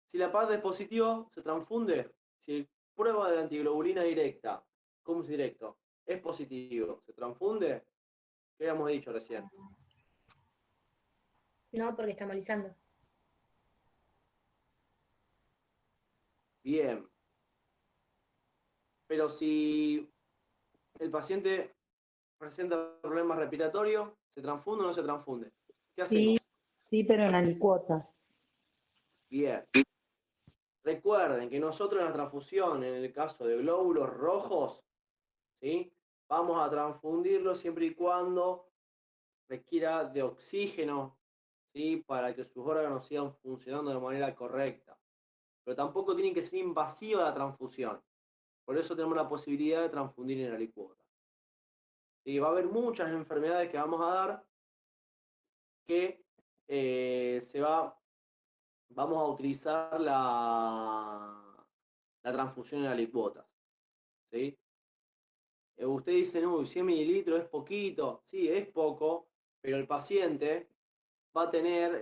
Si la parte es positiva, se transfunde. Si prueba de antiglobulina directa, ¿cómo es directo? Es positivo, ¿se transfunde? ¿Qué habíamos dicho recién? No, porque está malizando. Bien. Pero si el paciente presenta problemas respiratorios, ¿se transfunde o no se transfunde? ¿Qué hacemos? Sí, pero en alicuotas. Bien. Recuerden que nosotros en la transfusión, en el caso de glóbulos rojos, ¿sí? Vamos a transfundirlo siempre y cuando requiera de oxígeno, ¿sí? Para que sus órganos sigan funcionando de manera correcta. Pero tampoco tiene que ser invasiva la transfusión. Por eso tenemos la posibilidad de transfundir en alicuotas. Y va a haber muchas enfermedades que vamos a dar que vamos a utilizar la transfusión en alicuotas, ¿sí? Usted dice, no, 100 mililitros es poquito. Sí, es poco, pero el paciente va a tener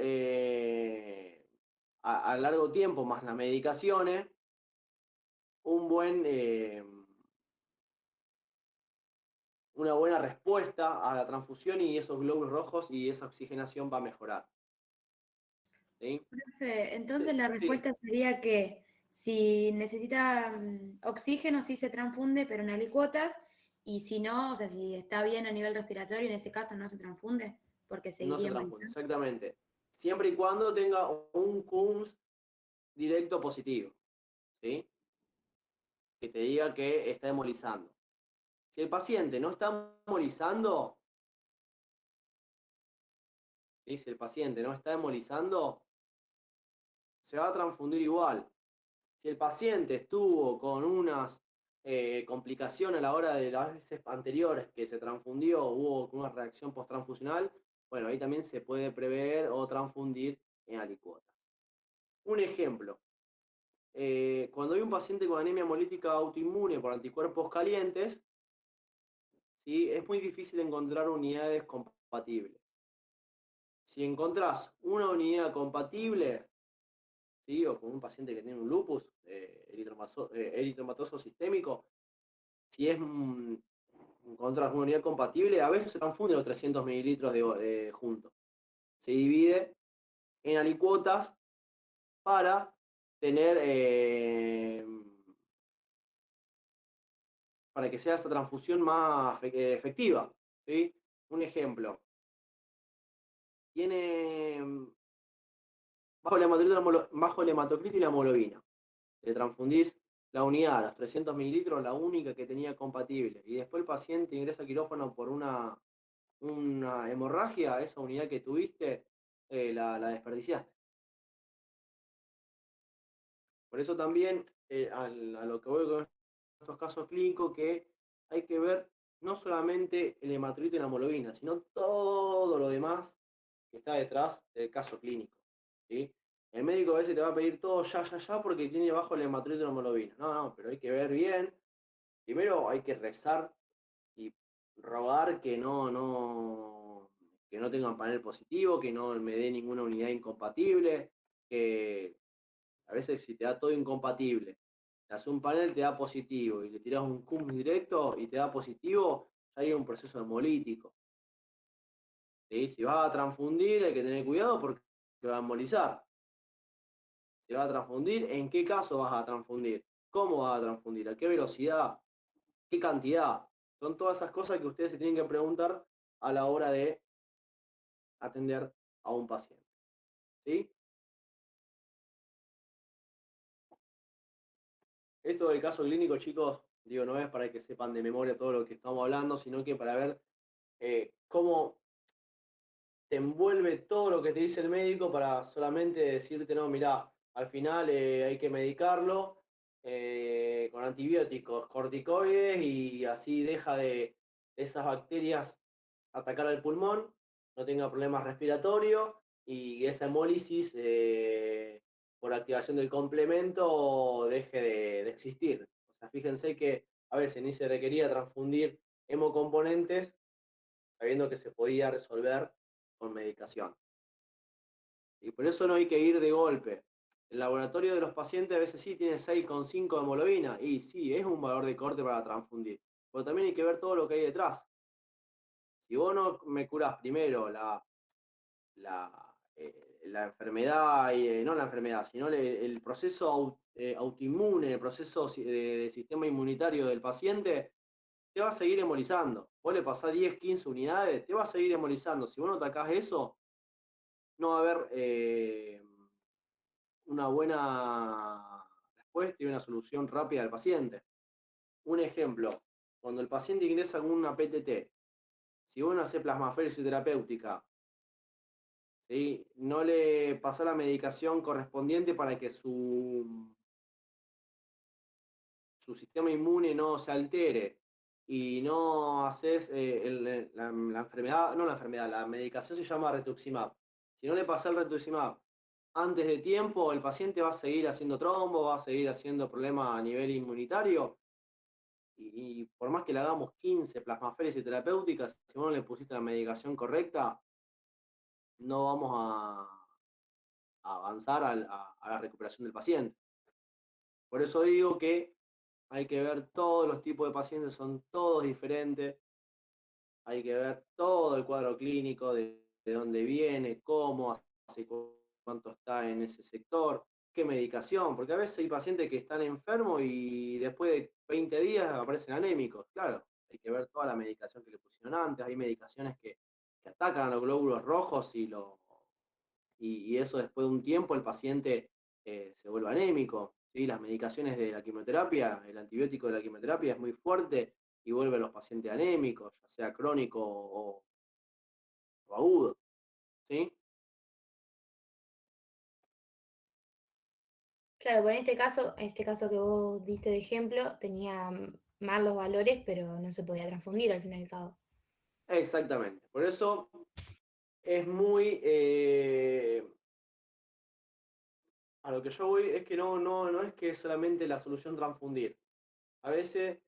a largo tiempo, más las medicaciones, una buena respuesta a la transfusión y esos glóbulos rojos y esa oxigenación va a mejorar. ¿Sí? Profe, entonces la Sí. respuesta sería que si necesita oxígeno, sí se transfunde, pero en alicuotas, y si no, o sea, si está bien a nivel respiratorio, en ese caso no se transfunde, porque No se seguiría transfunde, malizando. exactamente. Siempre y cuando tenga un CUMS directo positivo, ¿sí? Que te diga que está hemolizando. Si el paciente no está hemolizando, ¿sí? Si el paciente no está hemolizando, se va a transfundir igual. Si el paciente estuvo con unas complicaciones a la hora de las veces anteriores que se transfundió, hubo una reacción posttransfusional, bueno, ahí también se puede prever o transfundir en alicuotas. Un ejemplo, cuando hay un paciente con anemia hemolítica autoinmune por anticuerpos calientes, ¿sí? Es muy difícil encontrar unidades compatibles. Si encontrás una unidad compatible, ¿sí? O con un paciente que tiene un lupus eritematoso sistémico, si encontrás una unidad compatible, a veces se confunden los 300 mililitros juntos. Se divide en alicuotas para tener, para que sea esa transfusión más efectiva, ¿sí? Un ejemplo, tiene bajo el hematocrito y la hemoglobina. Le transfundís la unidad, los 300 mililitros, la única que tenía compatible, y después el paciente ingresa a quirófano por una hemorragia, esa unidad que tuviste, la desperdiciaste. Por eso también, a lo que voy con estos casos clínicos, que hay que ver no solamente el hematocrito y la hemoglobina, sino todo lo demás que está detrás del caso clínico, ¿sí? El médico a veces te va a pedir todo ya, porque tiene bajo el hematocrito y la hemoglobina. No, pero hay que ver bien. Primero hay que rezar y rogar que no tengan panel positivo, que no me dé ninguna unidad incompatible, que a veces si te da todo incompatible, te hace un panel, te da positivo, y le tiras un CUM directo y te da positivo, ya hay un proceso hemolítico, ¿sí? Si vas a transfundir, hay que tener cuidado porque va a embolizar. Si vas a transfundir, ¿en qué caso vas a transfundir? ¿Cómo vas a transfundir? ¿A qué velocidad? ¿Qué cantidad? Son todas esas cosas que ustedes se tienen que preguntar a la hora de atender a un paciente, ¿sí? Esto del caso clínico, chicos, digo, no es para que sepan de memoria todo lo que estamos hablando, sino que para ver cómo te envuelve todo lo que te dice el médico para solamente decirte, no, mirá, al final hay que medicarlo con antibióticos, corticoides, y así deja de esas bacterias atacar al pulmón, no tenga problemas respiratorios, y esa hemólisis por activación del complemento deje de existir. O sea, fíjense que a veces ni se requería transfundir hemocomponentes sabiendo que se podía resolver con medicación. Y por eso no hay que ir de golpe. El laboratorio de los pacientes a veces sí tiene 6,5 de hemoglobina, y sí, es un valor de corte para transfundir. Pero también hay que ver todo lo que hay detrás. Si vos no me curás primero la enfermedad, no la enfermedad, sino el proceso autoinmune, el proceso de sistema inmunitario del paciente, te va a seguir hemolizando. Vos le pasás 10, 15 unidades, te va a seguir hemolizando. Si vos no atacás eso, no va a haber una buena respuesta y una solución rápida al paciente. Un ejemplo, cuando el paciente ingresa con una PTT, si vos no hacés plasmaféresis terapéutica, ¿sí? No le pasás la medicación correspondiente para que su sistema inmune no se altere, y no haces la enfermedad, no la enfermedad, la medicación se llama rituximab. Si no le pasás el rituximab antes de tiempo, el paciente va a seguir haciendo trombo, va a seguir haciendo problemas a nivel inmunitario, y por más que le hagamos 15 plasmaféresis terapéuticas, si vos no le pusiste la medicación correcta, no vamos a avanzar a la recuperación del paciente. Por eso digo que hay que ver todos los tipos de pacientes, son todos diferentes. Hay que ver todo el cuadro clínico, de dónde viene, cómo, hace cuánto está en ese sector, qué medicación, porque a veces hay pacientes que están enfermos y después de 20 días aparecen anémicos. Claro, hay que ver toda la medicación que le pusieron antes. Hay medicaciones que atacan a los glóbulos rojos, y eso después de un tiempo el paciente se vuelve anémico, ¿sí? Las medicaciones de la quimioterapia, el antibiótico de la quimioterapia es muy fuerte y vuelve a los pacientes anémicos, ya sea crónico o agudo, ¿sí? Claro, pero en este caso que vos diste de ejemplo, tenía mal los valores, pero no se podía transfundir al fin y al cabo. Exactamente. Por eso es muy... a lo que yo voy es que no es que solamente la solución transfundir. A veces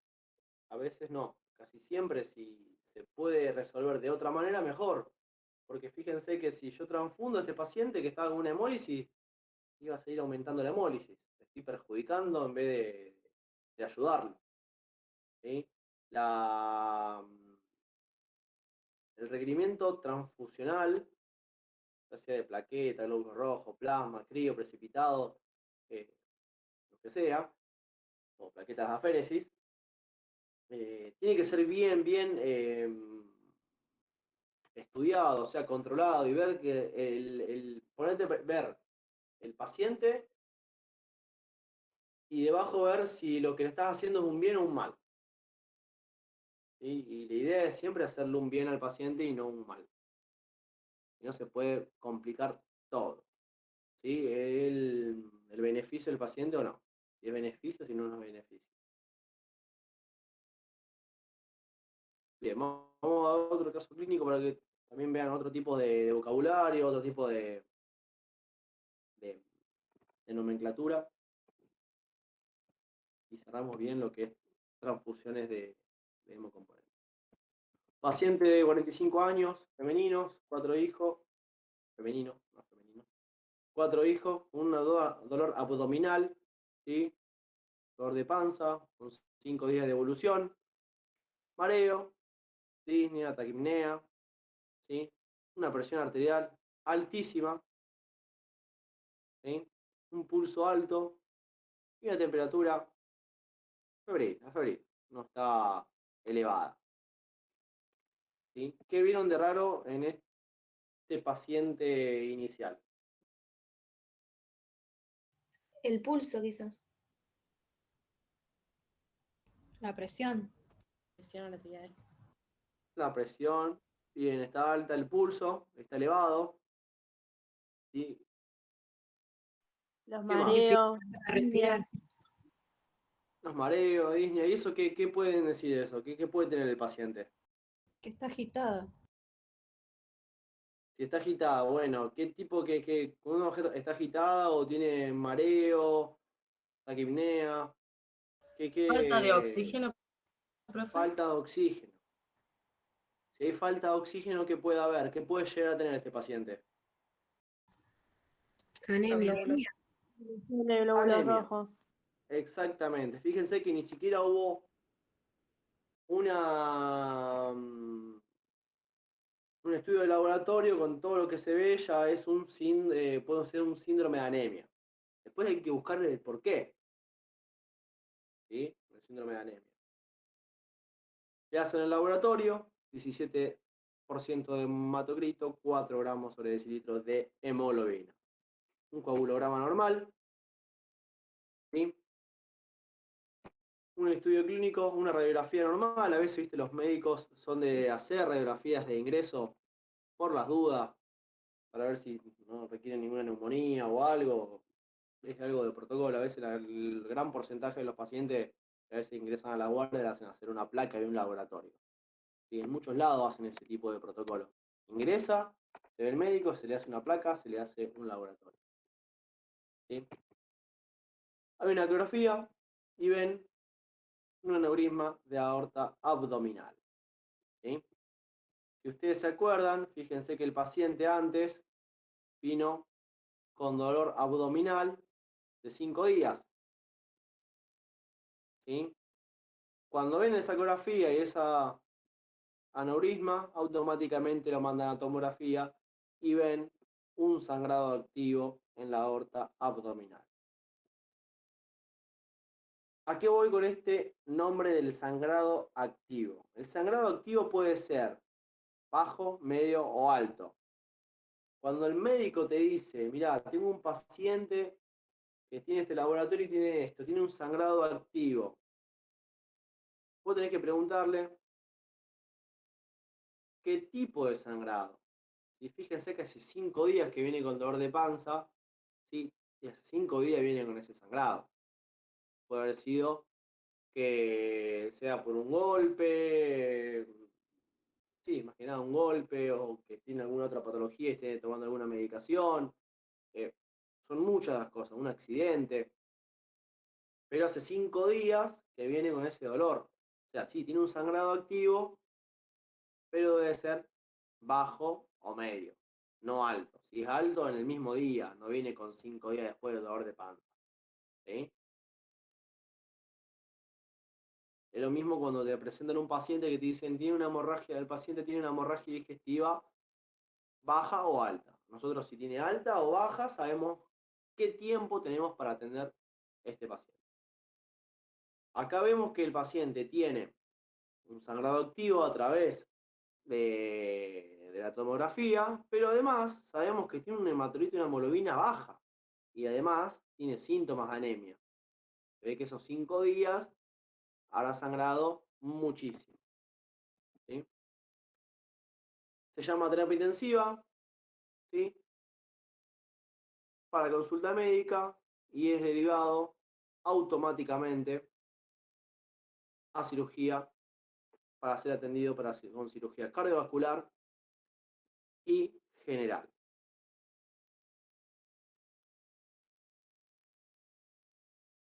no. casi siempre si se puede resolver de otra manera, mejor. Porque fíjense que si yo transfundo a este paciente que está con una hemólisis, iba a seguir aumentando la hemólisis. Le estoy perjudicando en vez de ayudarlo. ¿Sí? El requerimiento transfusional, ya sea de plaqueta, glóbulos rojos, plasma, crío, precipitado, lo que sea, o plaquetas de aféresis, tiene que ser bien estudiado, o sea, controlado, y ver que ver el paciente y debajo ver si lo que le estás haciendo es un bien o un mal. ¿Sí? Y la idea es siempre hacerle un bien al paciente y no un mal. Y no se puede complicar todo. ¿Sí? El beneficio del paciente o no. Si es beneficio, si no es beneficio. Bien, vamos a otro caso clínico para que también vean otro tipo de vocabulario, otro tipo de nomenclatura. Y cerramos bien lo que es transfusiones de hemocomponentes. Paciente de 45 años, femeninos, 4 hijos, femenino, no femenino, 4 hijos, un dolor abdominal, ¿sí? Dolor de panza, con 5 días de evolución, mareo, disnea, taquipnea, ¿sí? Una presión arterial altísima, ¿sí? Un pulso alto y una temperatura febril, no está elevada. ¿Sí? ¿Qué vieron de raro en este paciente inicial? El pulso, quizás. La presión. La presión, bien, está alta, el pulso está elevado. ¿Sí? Los ¿Qué más? mareos, Respirar. Los mareos, disnea, ¿y eso qué pueden decir eso? ¿Qué puede tener el paciente? Que está agitada. Si está agitada, bueno, ¿qué tipo un objeto está agitada o tiene mareo, taquipnea? Falta de oxígeno, profe. Falta de oxígeno. Si hay falta de oxígeno, ¿qué puede haber? ¿Qué puede llegar a tener este paciente? Anemia. de glóbulos Anemia. rojos. Exactamente. Fíjense que ni siquiera hubo un estudio de laboratorio con todo lo que se ve, ya es puede ser un síndrome de anemia. Después hay que buscar el por qué. ¿Sí? El síndrome de anemia. Le hacen el laboratorio, 17% de hematocrito, 4 gramos sobre decilitro de hemoglobina. Un coagulograma normal. ¿Sí? Un estudio clínico, una radiografía normal. A veces, viste, los médicos son de hacer radiografías de ingreso por las dudas, para ver si no requieren ninguna neumonía o algo. Es algo de protocolo. A veces el gran porcentaje de los pacientes que a veces ingresan a la guardia le hacen hacer una placa y un laboratorio. Y en muchos lados hacen ese tipo de protocolo. Ingresa, se ve el médico, se le hace una placa, se le hace un laboratorio. ¿Sí? Hay una ecografía y ven un aneurisma de aorta abdominal. ¿Sí? Si ustedes se acuerdan, fíjense que el paciente antes vino con dolor abdominal de 5 días. ¿Sí? Cuando ven esa ecografía y esa aneurisma, automáticamente lo mandan a tomografía y ven un sangrado activo en la aorta abdominal. ¿A qué voy con este nombre del sangrado activo? El sangrado activo puede ser bajo, medio o alto. Cuando el médico te dice, mira, tengo un paciente que tiene este laboratorio y tiene esto, tiene un sangrado activo, vos tenés que preguntarle qué tipo de sangrado. Y fíjense que hace 5 días que viene con dolor de panza, ¿sí? Y hace 5 días viene con ese sangrado. Puede haber sido que sea por un golpe, sí, más que nada un golpe, o que tiene alguna otra patología y esté tomando alguna medicación. Son muchas las cosas, un accidente. Pero hace 5 días que viene con ese dolor. sea, sí, tiene un sangrado activo, pero debe ser bajo o medio, no alto. Si es alto, en el mismo día, no viene con 5 días después de dolor de panza. ¿Sí? Es lo mismo cuando te presentan un paciente que te dicen, tiene una hemorragia, el paciente tiene una hemorragia digestiva baja o alta. Nosotros, si tiene alta o baja, sabemos qué tiempo tenemos para atender este paciente. Acá vemos que el paciente tiene un sangrado activo a través de la tomografía, pero además sabemos que tiene un hematorito y una hemoglobina baja, y además tiene síntomas de anemia. Se ve que esos 5 días habrá sangrado muchísimo. ¿Sí? Se llama terapia intensiva, ¿sí? Para consulta médica, y es derivado automáticamente a cirugía para ser atendido con cirugía cardiovascular y general.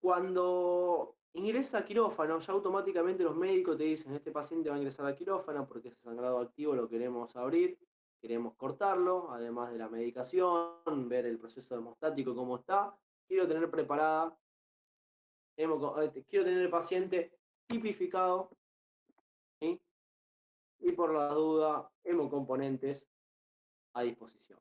Cuando ingresa a quirófano, ya automáticamente los médicos te dicen, este paciente va a ingresar a quirófano porque ese sangrado activo lo queremos abrir, queremos cortarlo, además de la medicación, ver el proceso hemostático cómo está. Quiero tener preparada, quiero tener el paciente tipificado, ¿sí? Y por la duda, hemocomponentes a disposición.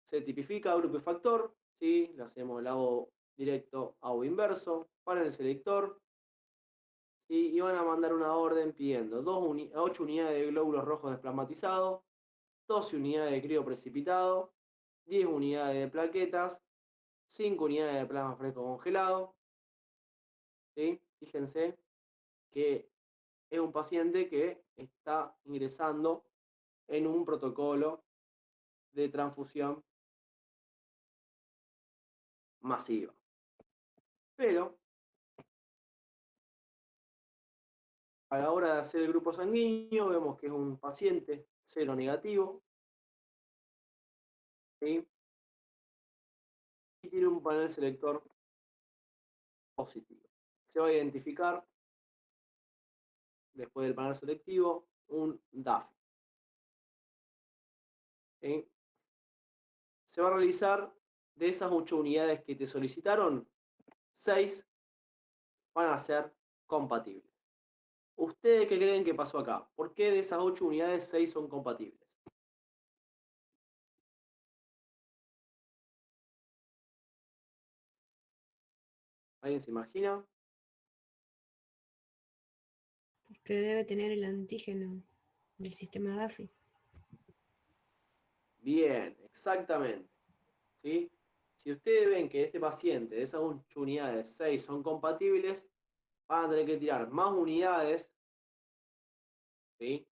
Se tipifica grupo y factor, ¿sí? Le hacemos el ABO directo, ABO inverso, para el selector, ¿sí? Y van a mandar una orden pidiendo 8 unidades de glóbulos rojos desplasmatizados, 12 unidades de crío precipitado, 10 unidades de plaquetas, 5 unidades de plasma fresco congelado, ¿sí? Fíjense que es un paciente que está ingresando en un protocolo de transfusión masiva. Pero a la hora de hacer el grupo sanguíneo vemos que es un paciente cero negativo, ¿sí? Y tiene un panel selector positivo. Se va a identificar después del panel selectivo un DAF. ¿Sí? Se va a realizar de esas 8 unidades que te solicitaron, 6 van a ser compatibles. ¿Ustedes qué creen que pasó acá? ¿Por qué de esas 8 unidades 6 son compatibles? ¿Alguien se imagina? Que debe tener el antígeno del sistema DAFI. Bien, exactamente. ¿Sí? Si ustedes ven que este paciente, de esas 8 unidades, 6 son compatibles, van a tener que tirar más unidades, ¿sí?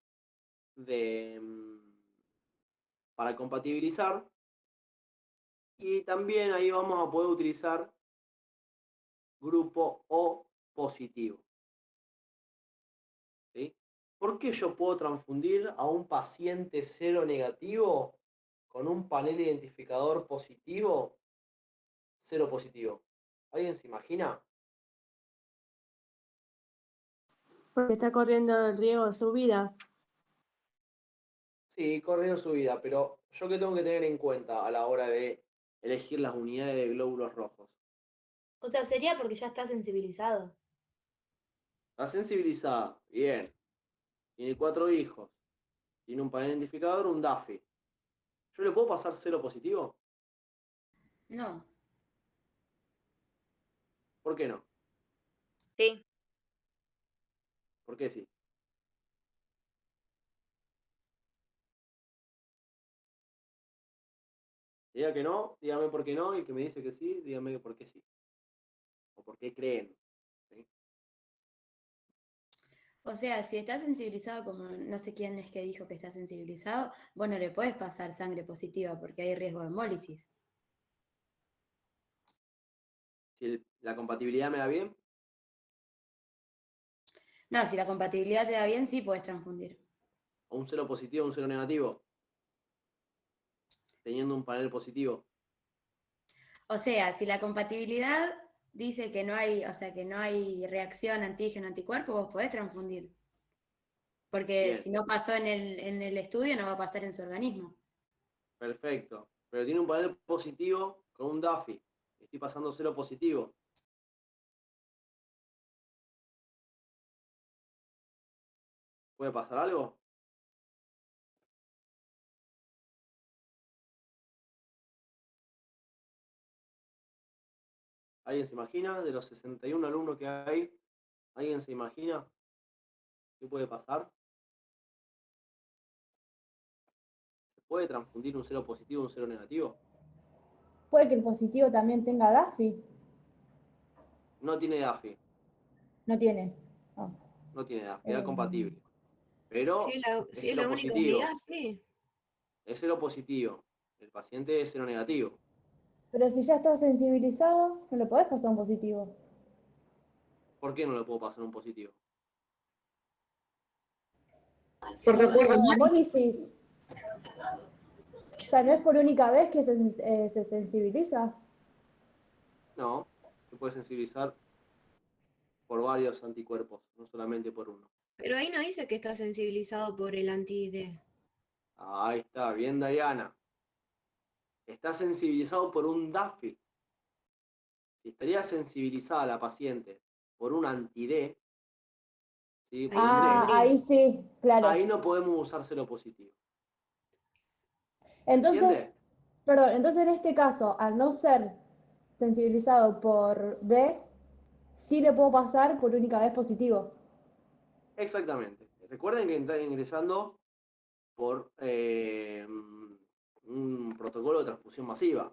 Para compatibilizar. Y también ahí vamos a poder utilizar grupo O positivo. ¿Sí? ¿Por qué yo puedo transfundir a un paciente cero negativo con un panel identificador positivo, cero positivo? ¿Alguien se imagina? Porque está corriendo el riesgo de su vida. Sí, corriendo su vida, pero yo qué tengo que tener en cuenta a la hora de elegir las unidades de glóbulos rojos. O sea, sería porque ya está sensibilizado. La sensibilizada, bien. Tiene 4 hijos. Tiene un panel identificador, un DAFI. ¿Yo le puedo pasar cero positivo? No. ¿Por qué no? Sí. ¿Por qué sí? Diga que no, dígame por qué no, y el que me dice que sí, dígame por qué sí. O por qué creen. ¿Sí? O sea, si está sensibilizado, como no sé quién es que dijo que está sensibilizado, bueno, le puedes pasar sangre positiva porque hay riesgo de hemólisis. Si la compatibilidad me da bien, No, si la compatibilidad te da bien, sí puedes transfundir. o un cero positivo, un cero negativo, teniendo un panel positivo. O sea, si la compatibilidad dice que no hay, o sea, que no hay reacción antígeno-anticuerpo, vos podés transfundir. Porque Bien, si no pasó en el estudio, no va a pasar en su organismo. perfecto. Pero tiene un panel positivo con un DAFI. Estoy pasando cero positivo. ¿Puede pasar algo? ¿Alguien se imagina? De los 61 alumnos que hay, ¿alguien se imagina qué puede pasar? ¿Se puede transfundir un cero positivo un cero negativo? Puede que el positivo también tenga DAFI. No tiene DAFI, No tiene. Ah. no tiene DAFI, era Eh, compatible. Si Pero es la, es si es cero la única positivo, unidad, sí. es cero positivo. El paciente es cero negativo. pero si ya está sensibilizado, no le podés pasar un positivo. ¿Por qué no le puedo pasar un positivo? Porque Porque ocurre la mal. hemólisis, o sea, no es por única vez que se sensibiliza. No, se puede sensibilizar por varios anticuerpos, no solamente por uno. Pero ahí no dice que está sensibilizado por el anti-D. Ahí está, bien Diana. Está sensibilizado por un DAFI. Si estaría sensibilizada la paciente por un anti-D, ¿sí? Por Ahí un se D, Ah, podría. ahí sí, claro. ahí no podemos usar cero positivo. ¿Se Entonces, entiende? perdón, entonces en este caso, al no ser sensibilizado por D, sí le puedo pasar por única vez positivo. Exactamente. Recuerden que están ingresando por un protocolo de transfusión masiva.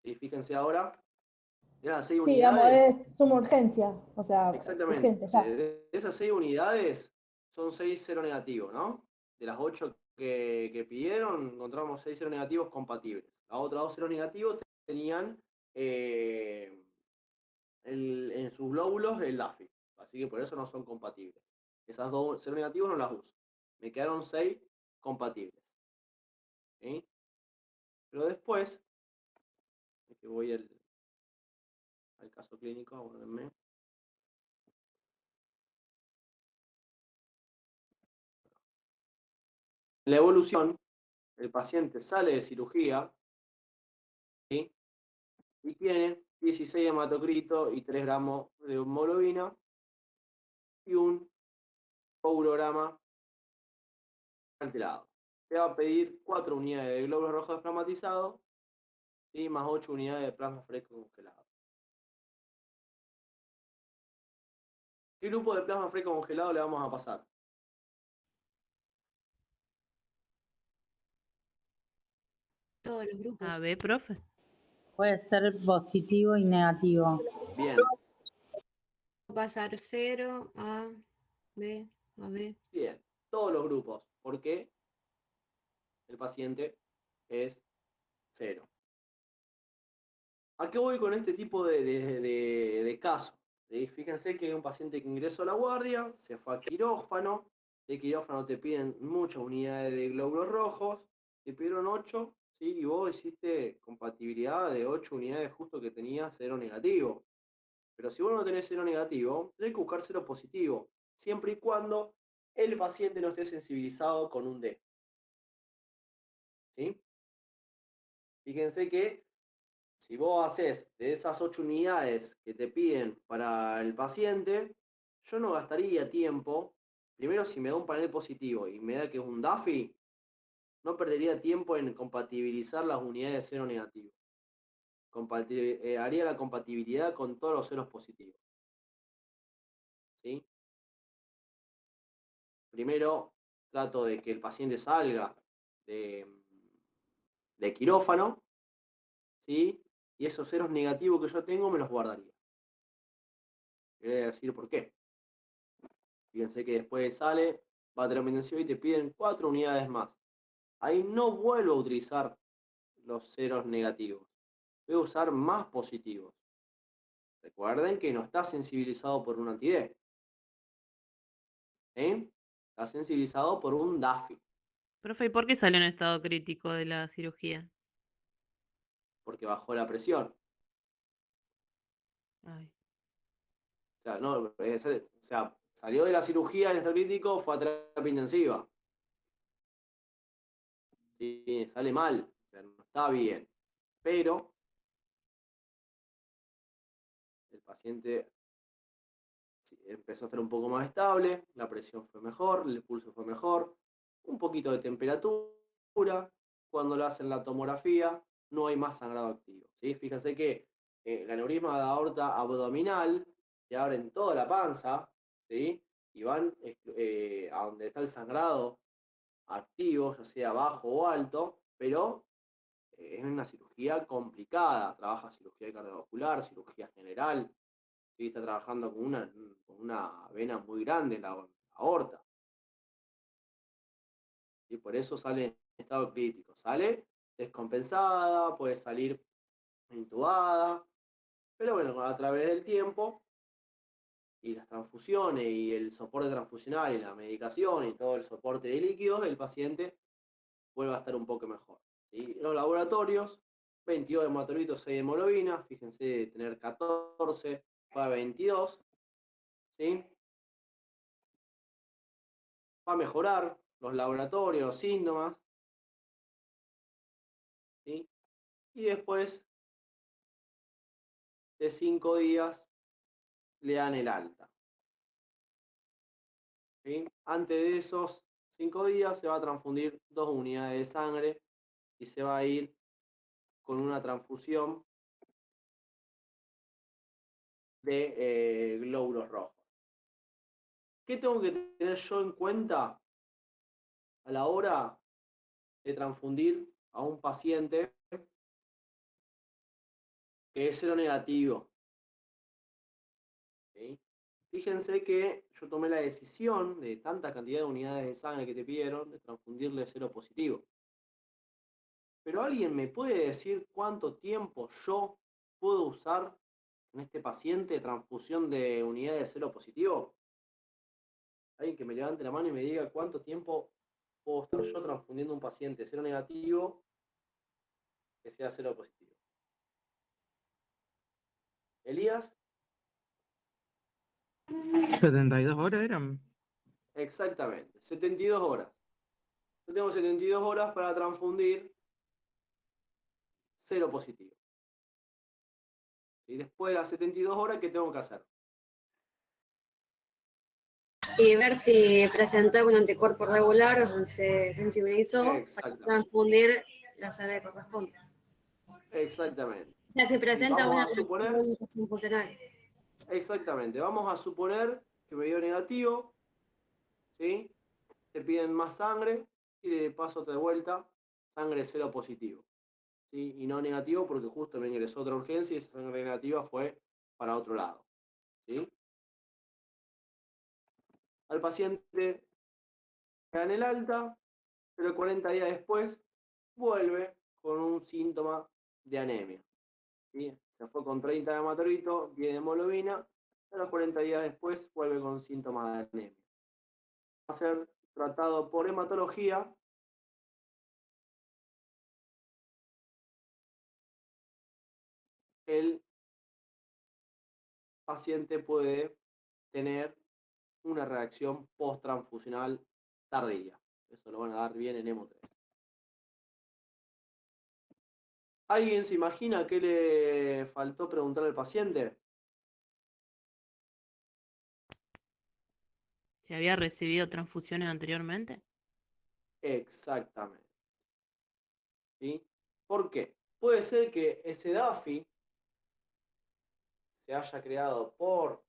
Y fíjense ahora, de las 6 Sí, digamos, unidades, es suma urgencia, o sea, exactamente, urgente, ya. de esas 6 unidades son 6 cero negativos, ¿no? De las 8 que pidieron, encontramos 6 cero negativos compatibles. Las otras 2 cero negativos tenían en sus glóbulos el DAFI, así que por eso no son compatibles. Esas 2 cero negativos no las uso. Me quedaron 6 compatibles. ¿Sí? Pero después, que voy al caso clínico, aguárdenme. La evolución, el paciente sale de cirugía, ¿sí? Y tiene 16 de hematocrito y 3 gramos de hemoglobina y un coagulograma alterado. Te va a pedir 4 unidades de glóbulos rojos desplazmatizados y más 8 unidades de plasma fresco congelado. ¿Qué grupo de plasma fresco congelado le vamos a pasar? Todos los A grupos. ver, profe. Puede ser positivo y negativo. Bien, Pasar 0 a B, a B. bien. Todos los grupos, porque el paciente es 0. ¿A qué voy con este tipo de casos? ¿Sí? Fíjense que hay un paciente que ingresó a la guardia, se fue a quirófano, de quirófano te piden muchas unidades de glóbulos rojos, te pidieron 8, ¿sí? Y vos hiciste compatibilidad de 8 unidades justo que tenía cero negativo. Pero si vos no tenés cero negativo, tenés que buscar cero positivo, siempre y cuando el paciente no esté sensibilizado con un D. ¿Sí? Fíjense que si vos haces de esas 8 unidades que te piden para el paciente, yo no gastaría tiempo. Primero, si me da un panel positivo y me da que es un DAFI, no perdería tiempo en compatibilizar las unidades de cero negativo. Haría la compatibilidad con todos los ceros positivos. ¿Sí? Primero, trato de que el paciente salga de quirófano, ¿sí? Y esos ceros negativos que yo tengo me los guardaría. Voy a decir por qué. Fíjense que después sale, va a terminar y te piden 4 unidades más. Ahí no vuelvo a utilizar los ceros negativos. Voy a usar más positivos. Recuerden que no está sensibilizado por un anti-D. ¿Sí? Está sensibilizado por un DAFI. Profe, ¿y por qué salió en estado crítico de la cirugía? Porque bajó la presión. Ay. O sea, no, o sea, salió de la cirugía en estado crítico, fue a terapia intensiva. Sí, sale mal, o sea, no está bien. Pero el paciente empezó a estar un poco más estable, la presión fue mejor, el pulso fue mejor, un poquito de temperatura. Cuando le hacen la tomografía, no hay más sangrado activo. ¿Sí? Fíjense que el aneurisma de aorta abdominal te abren toda la panza, ¿sí? Y van a donde está el sangrado activo, ya sea bajo o alto, pero es una cirugía complicada. Trabaja cirugía cardiovascular, cirugía general, ¿sí? Está trabajando con una vena muy grande en la aorta. Y por eso sale en estado crítico. Sale descompensada, puede salir intubada, pero bueno, a través del tiempo y las transfusiones y el soporte transfusional y la medicación y todo el soporte de líquidos, el paciente vuelve a estar un poco mejor. ¿Sí? Los laboratorios, 22 de hematocrito, 6 de hemoglobina, fíjense de tener 14 para 22, ¿sí? Va a mejorar los laboratorios, los síntomas, ¿sí? Y después de 5 días le dan el alta. ¿Sí? Antes de esos 5 días se va a transfundir 2 unidades de sangre y se va a ir con una transfusión de glóbulos rojos. ¿Qué tengo que tener yo en cuenta a la hora de transfundir a un paciente que es cero negativo? ¿Sí? Fíjense que yo tomé la decisión de tanta cantidad de unidades de sangre que te pidieron de transfundirle cero positivo. Pero ¿alguien me puede decir cuánto tiempo yo puedo usar en este paciente transfusión de unidades de cero positivo? Alguien que me levante la mano y me diga cuánto tiempo puedo estar yo transfundiendo un paciente cero negativo que sea cero positivo. Elías, 72 horas eran. exactamente, 72 horas. Yo tengo 72 horas para transfundir cero positivo. Y después de las 72 horas, ¿qué tengo que hacer? Y ver si presentó algún anticuerpo regular o se sensibilizó para Exactamente. transfundir la sangre que corresponde. Exactamente. O sea, si Y presenta vamos una a suponer, reacción funcional. exactamente, vamos a suponer que me dio negativo, ¿sí? Te piden más sangre y le paso de vuelta sangre cero positivo, ¿sí? Y no negativo porque justo me ingresó otra urgencia y esa sangre negativa fue para otro lado, ¿sí? Al paciente le dan el alta, pero 40 días después vuelve con un síntoma de anemia, ¿sí? Se fue con 30 de hematocrito, 10 de hemoglobina, a los 40 días después vuelve con síntomas de anemia. Va a ser tratado por hematología. El paciente puede tener una reacción post-transfusional tardía. Eso lo van a dar bien en hemo3. ¿Alguien se imagina qué le faltó preguntar al paciente? ¿Se había recibido transfusiones anteriormente? Exactamente. ¿Sí? ¿Por qué? Puede ser que ese DAFI se haya creado por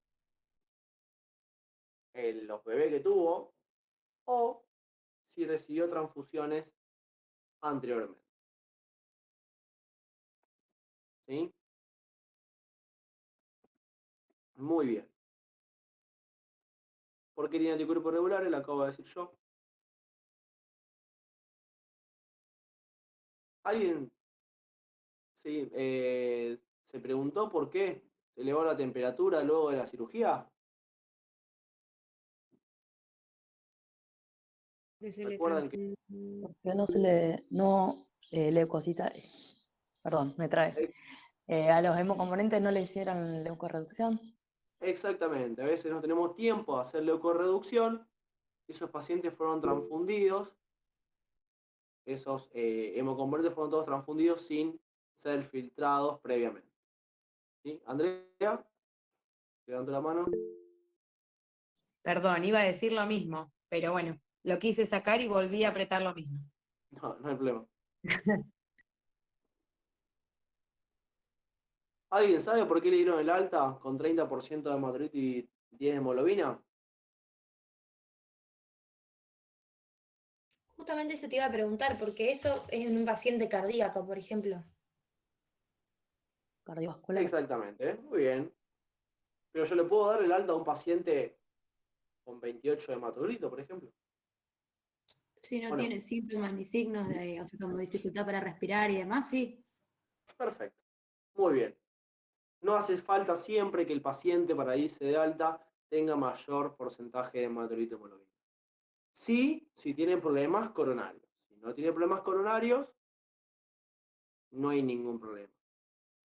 los bebés que tuvo o si recibió transfusiones anteriormente. ¿Sí? Muy bien. ¿Por qué tiene anticuerpos regulares? Lo acabo de decir yo. ¿Alguien sí, se preguntó por qué se elevó la temperatura luego de la cirugía? Que se le ¿Recuerdan que transfundió. Porque no leucocita, perdón, me trae. a los hemocomponentes no le hicieron leucorreducción. Exactamente, a veces no tenemos tiempo de hacer leucorreducción, esos pacientes fueron transfundidos, esos hemocomponentes fueron todos transfundidos sin ser filtrados previamente. ¿Sí? Andrea, levantó la mano. Perdón, iba a decir lo mismo, pero bueno, lo quise sacar y volví a apretar lo mismo. No, no hay problema. ¿Alguien sabe por qué le dieron el alta con 30% de hematocrito y 10 de hemoglobina? Justamente eso te iba a preguntar, porque eso es en un paciente cardíaco, por ejemplo. Cardiovascular. Exactamente, muy bien. Pero yo le puedo dar el alta a un paciente con 28 de hematocrito, por ejemplo. Si no ¿O no? tiene síntomas ni signos de, o sea, como dificultad para respirar y demás, sí. Perfecto. Muy bien. No hace falta siempre que el paciente para irse de alta tenga mayor porcentaje de hematocrito y hemoglobina. Sí, si tiene problemas coronarios. Si no tiene problemas coronarios, no hay ningún problema.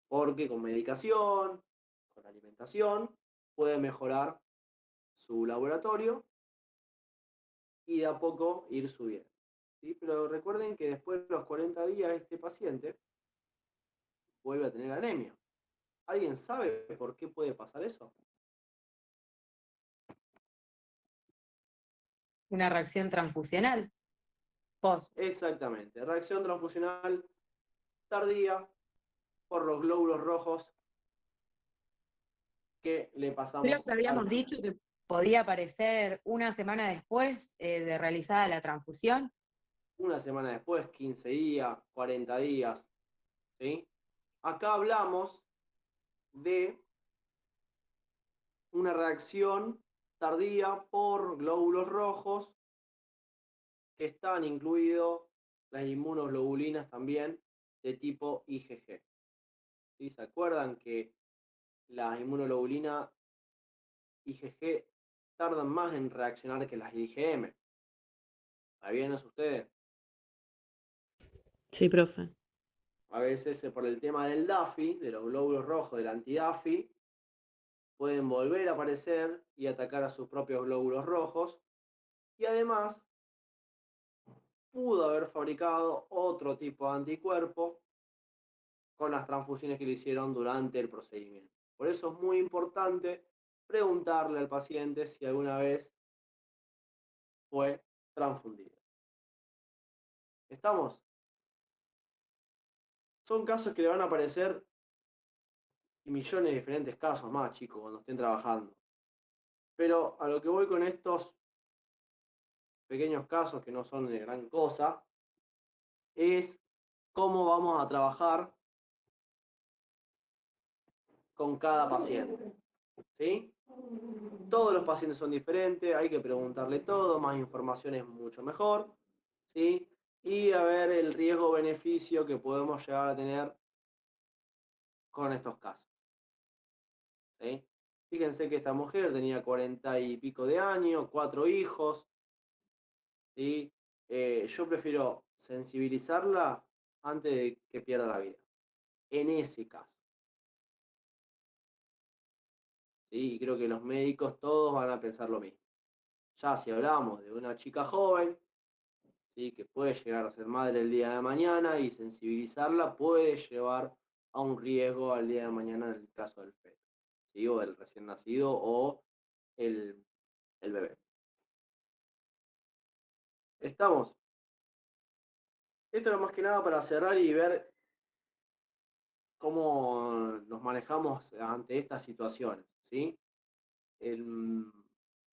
Porque con medicación, con alimentación, puede mejorar su laboratorio y de a poco ir subiendo. ¿Sí? Pero recuerden que después de los 40 días este paciente vuelve a tener anemia. ¿Alguien sabe por qué puede pasar eso? Una reacción transfusional. Post. Exactamente. Reacción transfusional tardía por los glóbulos rojos que le pasamos Creo que habíamos al dicho que podía aparecer una semana después de realizada la transfusión. una semana después, 15 días, 40 días. ¿Sí? Acá hablamos de una reacción tardía por glóbulos rojos que están incluidos las inmunoglobulinas también de tipo IgG. ¿Sí? ¿Se acuerdan que las inmunoglobulinas IgG tardan más en reaccionar que las IgM? ¿Está bien eso ustedes? Sí, profe. A veces por el tema del DAFI, de los glóbulos rojos, del anti-DAFI, pueden volver a aparecer y atacar a sus propios glóbulos rojos. Y además, pudo haber fabricado otro tipo de anticuerpo con las transfusiones que le hicieron durante el procedimiento. Por eso es muy importante preguntarle al paciente si alguna vez fue transfundido. ¿Estamos? Son casos que le van a aparecer y millones de diferentes casos más, chicos, cuando estén trabajando. Pero a lo que voy con estos pequeños casos que no son de gran cosa, es cómo vamos a trabajar con cada paciente. ¿Sí? Todos los pacientes son diferentes, hay que preguntarle todo, más información es mucho mejor. ¿Sí? Y a ver el riesgo-beneficio que podemos llegar a tener con estos casos. ¿Sí? Fíjense que esta mujer tenía 40 y pico de años, 4 hijos. ¿Sí? Yo prefiero sensibilizarla antes de que pierda la vida. En ese caso. ¿Sí? Y creo que los médicos todos van a pensar lo mismo. Ya si hablamos de una chica joven, ¿sí? Que puede llegar a ser madre el día de mañana y sensibilizarla puede llevar a un riesgo al día de mañana en el caso del feto, ¿sí? O del recién nacido o el bebé. ¿Estamos? Esto era más que nada para cerrar y ver cómo nos manejamos ante estas situaciones, ¿sí?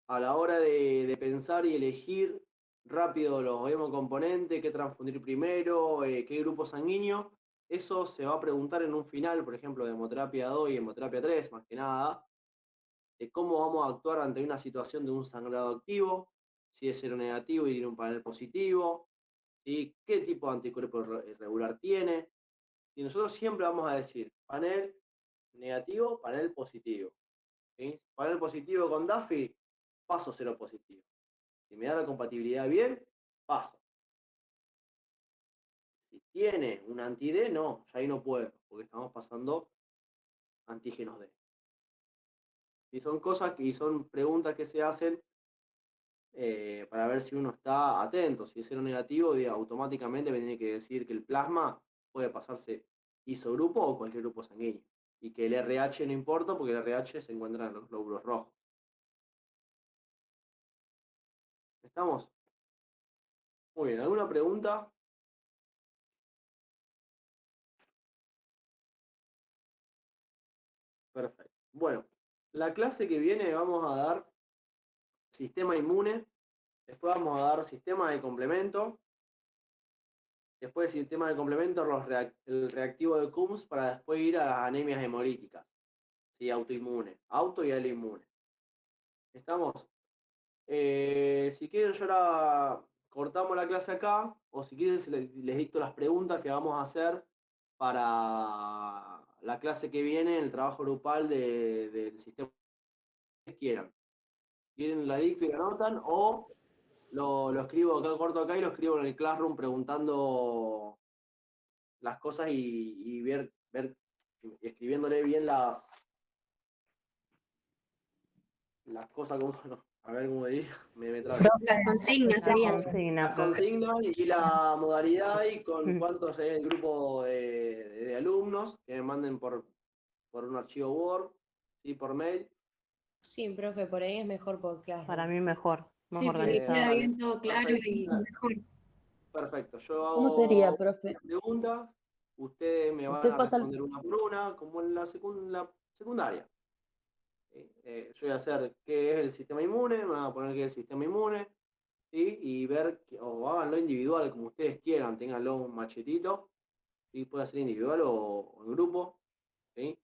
A la hora de pensar y elegir rápido los hemocomponentes, qué transfundir primero, qué grupo sanguíneo, eso se va a preguntar en un final, por ejemplo, de hemoterapia 2 y hemoterapia 3, más que nada, de cómo vamos a actuar ante una situación de un sangrado activo, si es seronegativo y tiene un panel positivo, ¿sí? Qué tipo de anticuerpo regular tiene. Y nosotros siempre vamos a decir panel negativo, panel positivo. ¿Sí? Panel positivo con DAFI, paso cero positivo. Si me da la compatibilidad bien, paso. Si ¿Tiene un anti-D? No, ya ahí no puedo, porque estamos pasando antígenos D. Y son cosas y son preguntas que se hacen para ver si uno está atento. Si es cero negativo, automáticamente me tiene que decir que el plasma puede pasarse isogrupo o cualquier grupo sanguíneo. Y que el RH no importa porque el RH se encuentra en los glóbulos rojos. ¿Estamos? Muy bien, ¿alguna pregunta? Perfecto. Bueno, la clase que viene vamos a dar sistema inmune, después vamos a dar sistema de complemento, después del sistema de complemento el reactivo de Coombs para después ir a las anemias hemolíticas, ¿sí? Autoinmune, auto y autoinmune. ¿Estamos? Si quieren yo ahora cortamos la clase acá, o si quieren les dicto las preguntas que vamos a hacer para la clase que viene, el trabajo grupal del sistema que quieran. Quieren la dicto y la anotan, o lo escribo acá, corto acá y lo escribo en el Classroom preguntando las cosas y ver escribiéndole bien las cosas como no, a ver cómo diría, me trago. Las consignas serían. Las consignas y la modalidad y con cuántos es el grupo de alumnos que me manden por un archivo Word, ¿sí? Por mail. Sí, profe, por ahí es mejor por clase. Para mí mejor, más Sí, porque organizado. queda bien todo claro Perfecto. y mejor. Perfecto, yo hago ¿Cómo sería, profe? preguntas, ustedes me van Usted a pasa el... responder una por una, como en la secundaria. Yo voy a hacer qué es el sistema inmune, me van a poner qué es el sistema inmune, ¿sí? Y ver, o háganlo individual, como ustedes quieran, ténganlo un machetito, ¿sí? Puede ser individual o en grupo, ¿sí?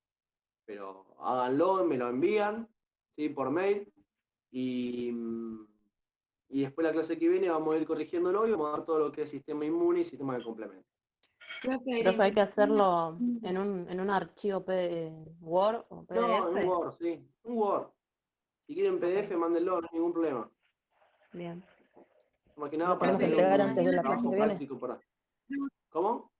Pero háganlo, me lo envían, ¿sí? Por mail, y después la clase que viene vamos a ir corrigiéndolo y vamos a dar todo lo que es sistema inmune y sistema de complemento. Profe, hay que hacerlo en un archivo Word o PDF. No, en Word, sí, un Word. Si quieren PDF, mándenlo, no hay ningún problema. Bien. Más que nada ¿Lo para tenemos que hacer entregar un antes de la clase trabajo que viene? práctico para. ¿Cómo?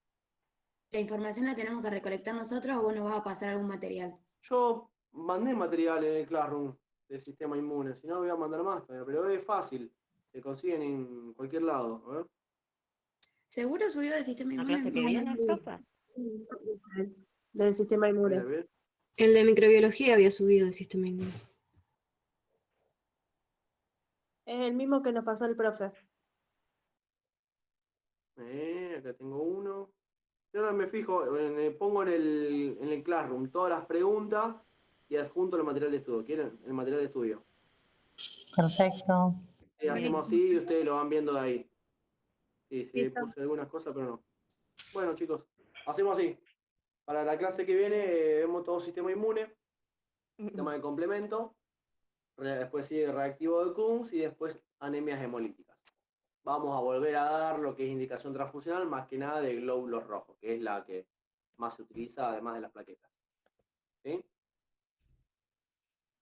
¿La información la tenemos que recolectar nosotros o vos nos vas a pasar algún material? Yo mandé material en el Classroom de sistema inmune, si no voy a mandar más todavía, pero es fácil, se consiguen en cualquier lado. A ver. ¿Seguro subió del sistema ¿La inmune? clase que viene, profe? Del sistema A ver, inmune. a ver. El de microbiología había subido el sistema inmune. Es el mismo que nos pasó el profe. Acá tengo uno. Yo ahora me fijo, pongo en el Classroom todas las preguntas y adjunto el material de estudio. ¿Quieren? El material de estudio. Perfecto. Y hacemos así y ustedes lo van viendo de ahí. Sí, sí, puse algunas cosas, pero no. Bueno, chicos, hacemos así. Para la clase que viene vemos todo sistema inmune, sistema de complemento, después sigue reactivo de Coombs y después anemias hemolíticas. Vamos a volver a dar lo que es indicación transfusional, más que nada de glóbulos rojos, que es la que más se utiliza además de las plaquetas. ¿Sí?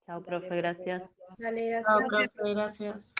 Chao, profe, gracias. Dale, Chao, gracias. profe, gracias.